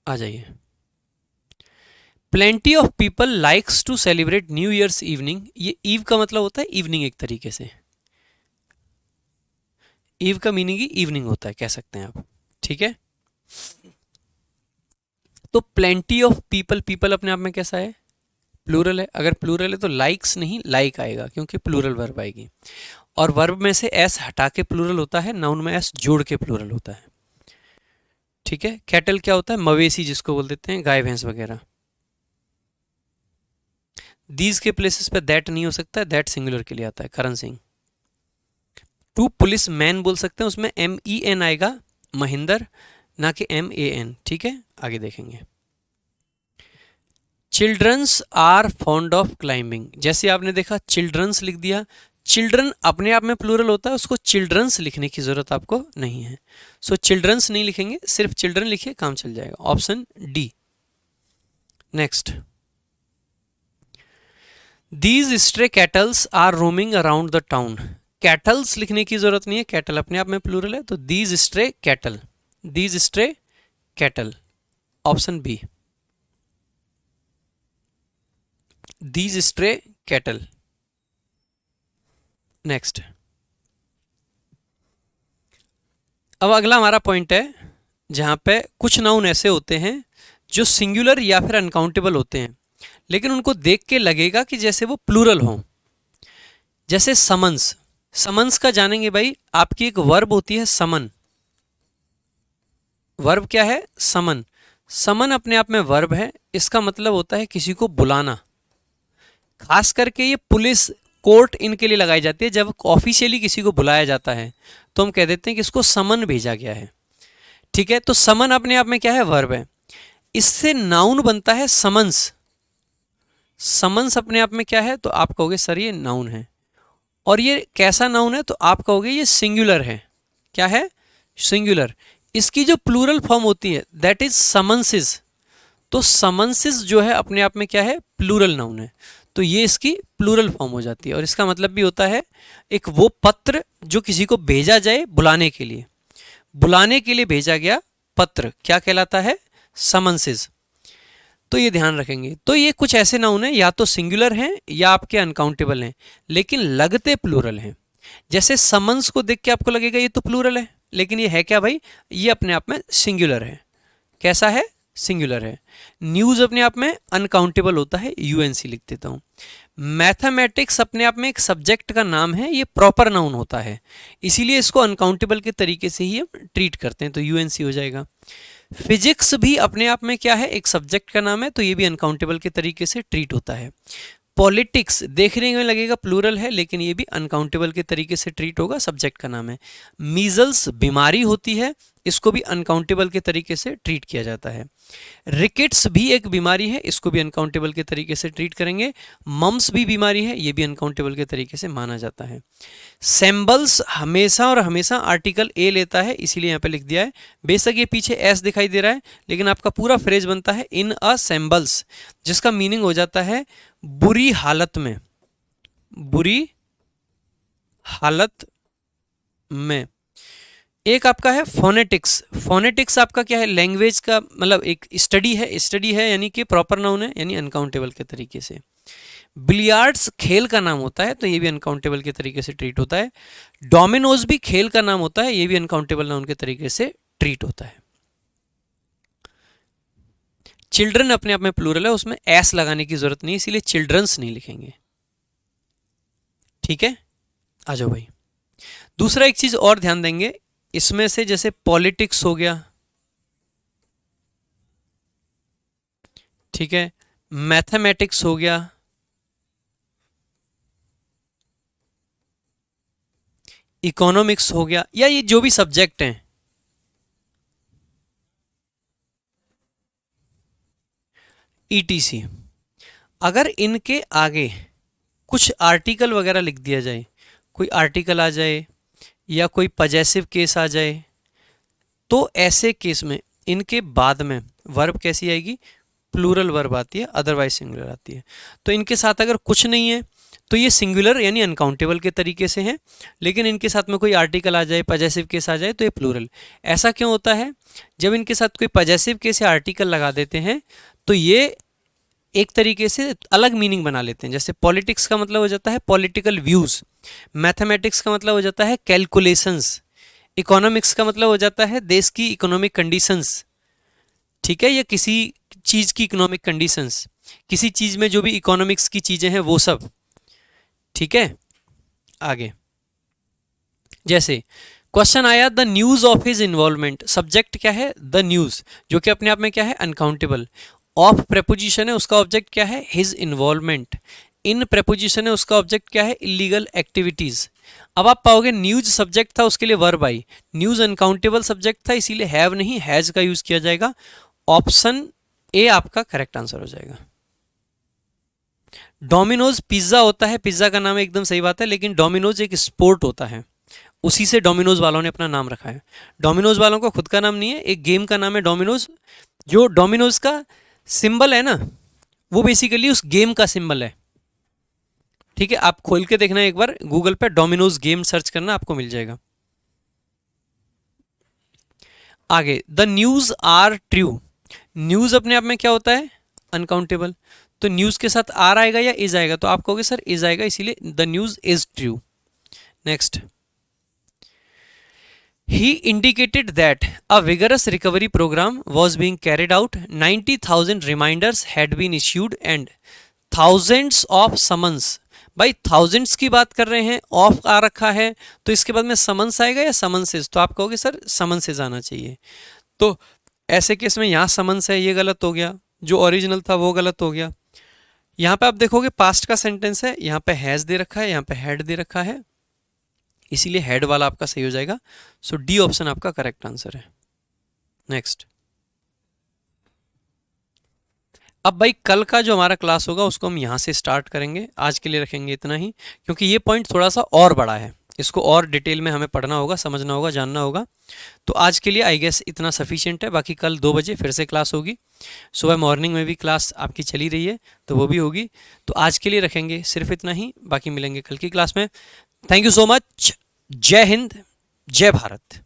आ जाइए। Plenty of people likes to celebrate new years evening, ये ईव का मतलब होता है इवनिंग, एक तरीके से ईव का मीनिंग ही इवनिंग होता है, कह सकते हैं आप, ठीक है। तो प्लेंटी ऑफ पीपल, पीपल अपने आप में कैसा है, प्लूरल है। अगर प्लूरल है तो लाइक्स नहीं लाइक आएगा, क्योंकि प्लूरल वर्ब आएगी। और वर्ब में से एस हटा के प्लूरल होता है, नाउन में एस जोड़ के प्लूरल होता है, ठीक है। कैटल क्या होता है, मवेशी जिसको बोल देते हैं, गाय भैंस वगैरह। दीज के प्लेसेस पे दैट नहीं हो सकता है, दैट सिंगुलर के लिए आता है, Karan Singh. To police man बोल सकते हैं, उसमें MEN आएगा, महेंद्र, ना कि MAN, ठीक है। आगे देखेंगे। Childrens are fond of climbing, जैसे आपने देखा चिल्ड्रंस लिख दिया, चिल्ड्रन अपने आप में प्लूरल होता है, उसको चिल्ड्रंस लिखने की जरूरत आपको नहीं है। सो चिल्ड्रंस नहीं लिखेंगे, सिर्फ चिल्ड्रन लिखिए, काम चल जाएगा, option D. Next, these stray cattles are roaming around the town, cattles लिखने की जरूरत नहीं है, कैटल अपने आप में प्लूरल है, तो these stray cattle, these stray cattle, option B, these stray cattle. Next, अब अगला हमारा पॉइंट है जहां पे कुछ नाउन ऐसे होते हैं जो सिंगुलर या फिर अनकाउंटेबल होते हैं, लेकिन उनको देख के लगेगा कि जैसे वो प्लूरल हो। जैसे समन्स, समन्स का जानेंगे भाई, आपकी एक वर्ब होती है समन, वर्ब क्या है, समन। समन अपने आप में वर्ब है, इसका मतलब होता है किसी को बुलाना। खास करके ये पुलिस कोर्ट इनके लिए लगाई जाती है, जब ऑफिशियली किसी को बुलाया जाता है तो हम कह देते हैं कि इसको समन भेजा गया है, ठीक है। तो समन अपने आप में क्या है, वर्ब है। इससे नाउन बनता है समन्स, समन्स अपने आप में क्या है, तो आप कहोगे सर ये नाउन है। और ये कैसा नाउन है, तो आप कहोगे ये सिंगुलर है। क्या है, सिंगुलर। इसकी जो प्लूरल फॉर्म होती है दैट इज समन्सिस, तो समन्सिस जो है अपने आप में क्या है, प्लूरल नाउन है, तो ये इसकी प्लूरल फॉर्म हो जाती है। और इसका मतलब भी होता है एक वो पत्र जो किसी को भेजा जाए बुलाने के लिए, बुलाने के लिए भेजा गया पत्र क्या कहलाता है, समन्सिस। तो ये ध्यान रखेंगे। तो ये कुछ ऐसे नाउन हैं, या तो सिंगुलर हैं या आपके अनकाउंटेबल हैं, लेकिन लगते प्लूरल हैं। जैसे समन्स को देख के आपको लगेगा ये तो प्लूरल है, लेकिन ये है क्या भाई, ये अपने आप में सिंगुलर है। कैसा है, सिंगुलर है। न्यूज़ अपने आप में अनकाउंटेबल होता है, UNC लिख देता हूँ। मैथमेटिक्स अपने आप में एक सब्जेक्ट का नाम है, ये प्रॉपर नाउन होता है, इसीलिए इसको अनकाउंटेबल के तरीके से ही हम ट्रीट करते हैं, तो UNC हो जाएगा। फिजिक्स भी अपने आप में क्या है, एक सब्जेक्ट का नाम है, तो ये भी अनकाउंटेबल के तरीके से ट्रीट होता है। पॉलिटिक्स देखने में लगेगा प्लूरल है, लेकिन ये भी अनकाउंटेबल के तरीके से ट्रीट होगा, सब्जेक्ट का नाम है। मीजल्स बीमारी होती है, इसको भी अनकाउंटेबल के तरीके से ट्रीट किया जाता है। रिकेट्स भी एक बीमारी है, इसको भी अनकाउंटेबल के तरीके से ट्रीट करेंगे। मम्स भी बीमारी है, ये भी अनकाउंटेबल के तरीके से माना जाता है। सेम्बल्स हमेशा और हमेशा आर्टिकल ए लेता है, इसीलिए यहाँ पे लिख दिया है। बेशक ये पीछे एस दिखाई दे रहा है, लेकिन आपका पूरा फ्रेज बनता है इन अ सेम्बल्स, जिसका मीनिंग हो जाता है बुरी हालत में, बुरी हालत में। एक आपका है फोनेटिक्स, फोनेटिक्स आपका क्या है, लैंग्वेज का मतलब एक स्टडी है, स्टडी है यानी कि प्रॉपर नाउन है, यानी अनकाउंटेबल के तरीके से। बिलियार्ड्स खेल का नाम होता है, तो ये भी अनकाउंटेबल के तरीके से ट्रीट होता है। डोमिनोज भी खेल का नाम होता है, ये भी अनकाउंटेबल नाउन के तरीके से ट्रीट होता है। चिल्ड्रन अपने आप में प्लूरल है, उसमें एस लगाने की जरूरत नहीं, इसीलिए चिल्ड्रंस नहीं लिखेंगे, ठीक है। आ जाओ भाई, दूसरा एक चीज और ध्यान देंगे इसमें से, जैसे पॉलिटिक्स हो गया, ठीक है, मैथमेटिक्स हो गया, इकोनॉमिक्स हो गया, या ये जो भी सब्जेक्ट हैं, ETC, अगर इनके आगे कुछ आर्टिकल वगैरह लिख दिया जाए, कोई आर्टिकल आ जाए या कोई पजेसिव केस आ जाए, तो ऐसे केस में इनके बाद में वर्ब कैसी आएगी, प्लूरल वर्ब आती है, अदरवाइज सिंगुलर आती है। तो इनके साथ अगर कुछ नहीं है तो ये सिंगुलर यानी अनकाउंटेबल के तरीके से हैं, लेकिन इनके साथ में कोई आर्टिकल आ जाए, पजेसिव केस आ जाए तो ये प्लूरल। ऐसा क्यों होता है? जब इनके साथ कोई पजेसिव केस या आर्टिकल लगा देते हैं तो ये एक तरीके से अलग मीनिंग बना लेते हैं। जैसे पॉलिटिक्स का मतलब हो जाता है पॉलिटिकल व्यूज, मैथमेटिक्स का मतलब हो जाता है कैलकुलेशंस, इकोनॉमिक्स का मतलब हो जाता है देश की इकोनॉमिक कंडीशंस, ठीक है, या किसी चीज की इकोनॉमिक कंडीशंस, किसी चीज में जो भी इकोनॉमिक्स की चीजें हैं वो सब, ठीक है। आगे जैसे क्वेश्चन आया the news of his involvement, subject क्या है? द न्यूज, जो कि अपने आप में क्या है? अनकाउंटेबल। ऑफ प्रेपोजिशन है, उसका ऑब्जेक्ट क्या है? His involvement. इन प्रेपोजिशन है, उसका ऑब्जेक्ट क्या है? Illegal activities. अब आप पाओगे न्यूज सब्जेक्ट था, उसके लिए verb I. News uncountable subject था, इसीलिए हैव नहीं हैज का यूज किया जाएगा। ऑप्शन ए आपका करेक्ट आंसर हो जाएगा। डोमिनोज पिज्जा होता है, पिज्जा का नाम एकदम सही बात है, लेकिन डोमिनोज एक स्पोर्ट होता है, उसी से डोमिनोज वालों ने अपना नाम रखा है। डोमिनोज वालों का खुद का नाम नहीं है, एक गेम का नाम है डोमिनोज। जो डोमिनोज का सिंबल है ना, वो बेसिकली उस गेम का सिंबल है, ठीक है। आप खोल के देखना एक बार गूगल पे, डोमिनोज गेम सर्च करना, आपको मिल जाएगा। आगे the news are true, news अपने आप में क्या होता है? अनकाउंटेबल। तो न्यूज के साथ आर आएगा या इज आएगा? तो आप कहोगे सर इज आएगा, इसीलिए the news is true. Next, he indicated that a vigorous recovery program was being carried out, 90,000 reminders had been issued and thousands of summons। भाई थाउजेंड्स की बात कर रहे हैं, ऑफ आ रखा है, तो इसके बाद में समन्स आएगा या समन्सेस? तो आप कहोगे सर समन्सेस आना चाहिए। तो ऐसे केस में यहाँ समन्स है, ये गलत हो गया, जो ओरिजिनल था वो गलत हो गया। यहाँ पे आप देखोगे पास्ट का सेंटेंस है, यहाँ पे हैज दे रखा है, यहाँ पे हैड दे रखा है, इसीलिए हेड वाला आपका सही हो जाएगा। सो डी ऑप्शन आपका करेक्ट आंसर है। नेक्स्ट, अब भाई कल का जो हमारा क्लास होगा उसको हम यहाँ से स्टार्ट करेंगे, आज के लिए रखेंगे इतना ही, क्योंकि ये पॉइंट थोड़ा सा और बड़ा है, इसको और डिटेल में हमें पढ़ना होगा, समझना होगा, जानना होगा। तो आज के लिए आई गेस इतना सफिशिएंट है। बाकी कल 2 बजे फिर से क्लास होगी, सुबह मॉर्निंग में भी क्लास आपकी चली रही है तो वो भी होगी। तो आज के लिए रखेंगे सिर्फ इतना ही, बाकी मिलेंगे कल की क्लास में। Thank you so much. जय हिंद, जय भारत।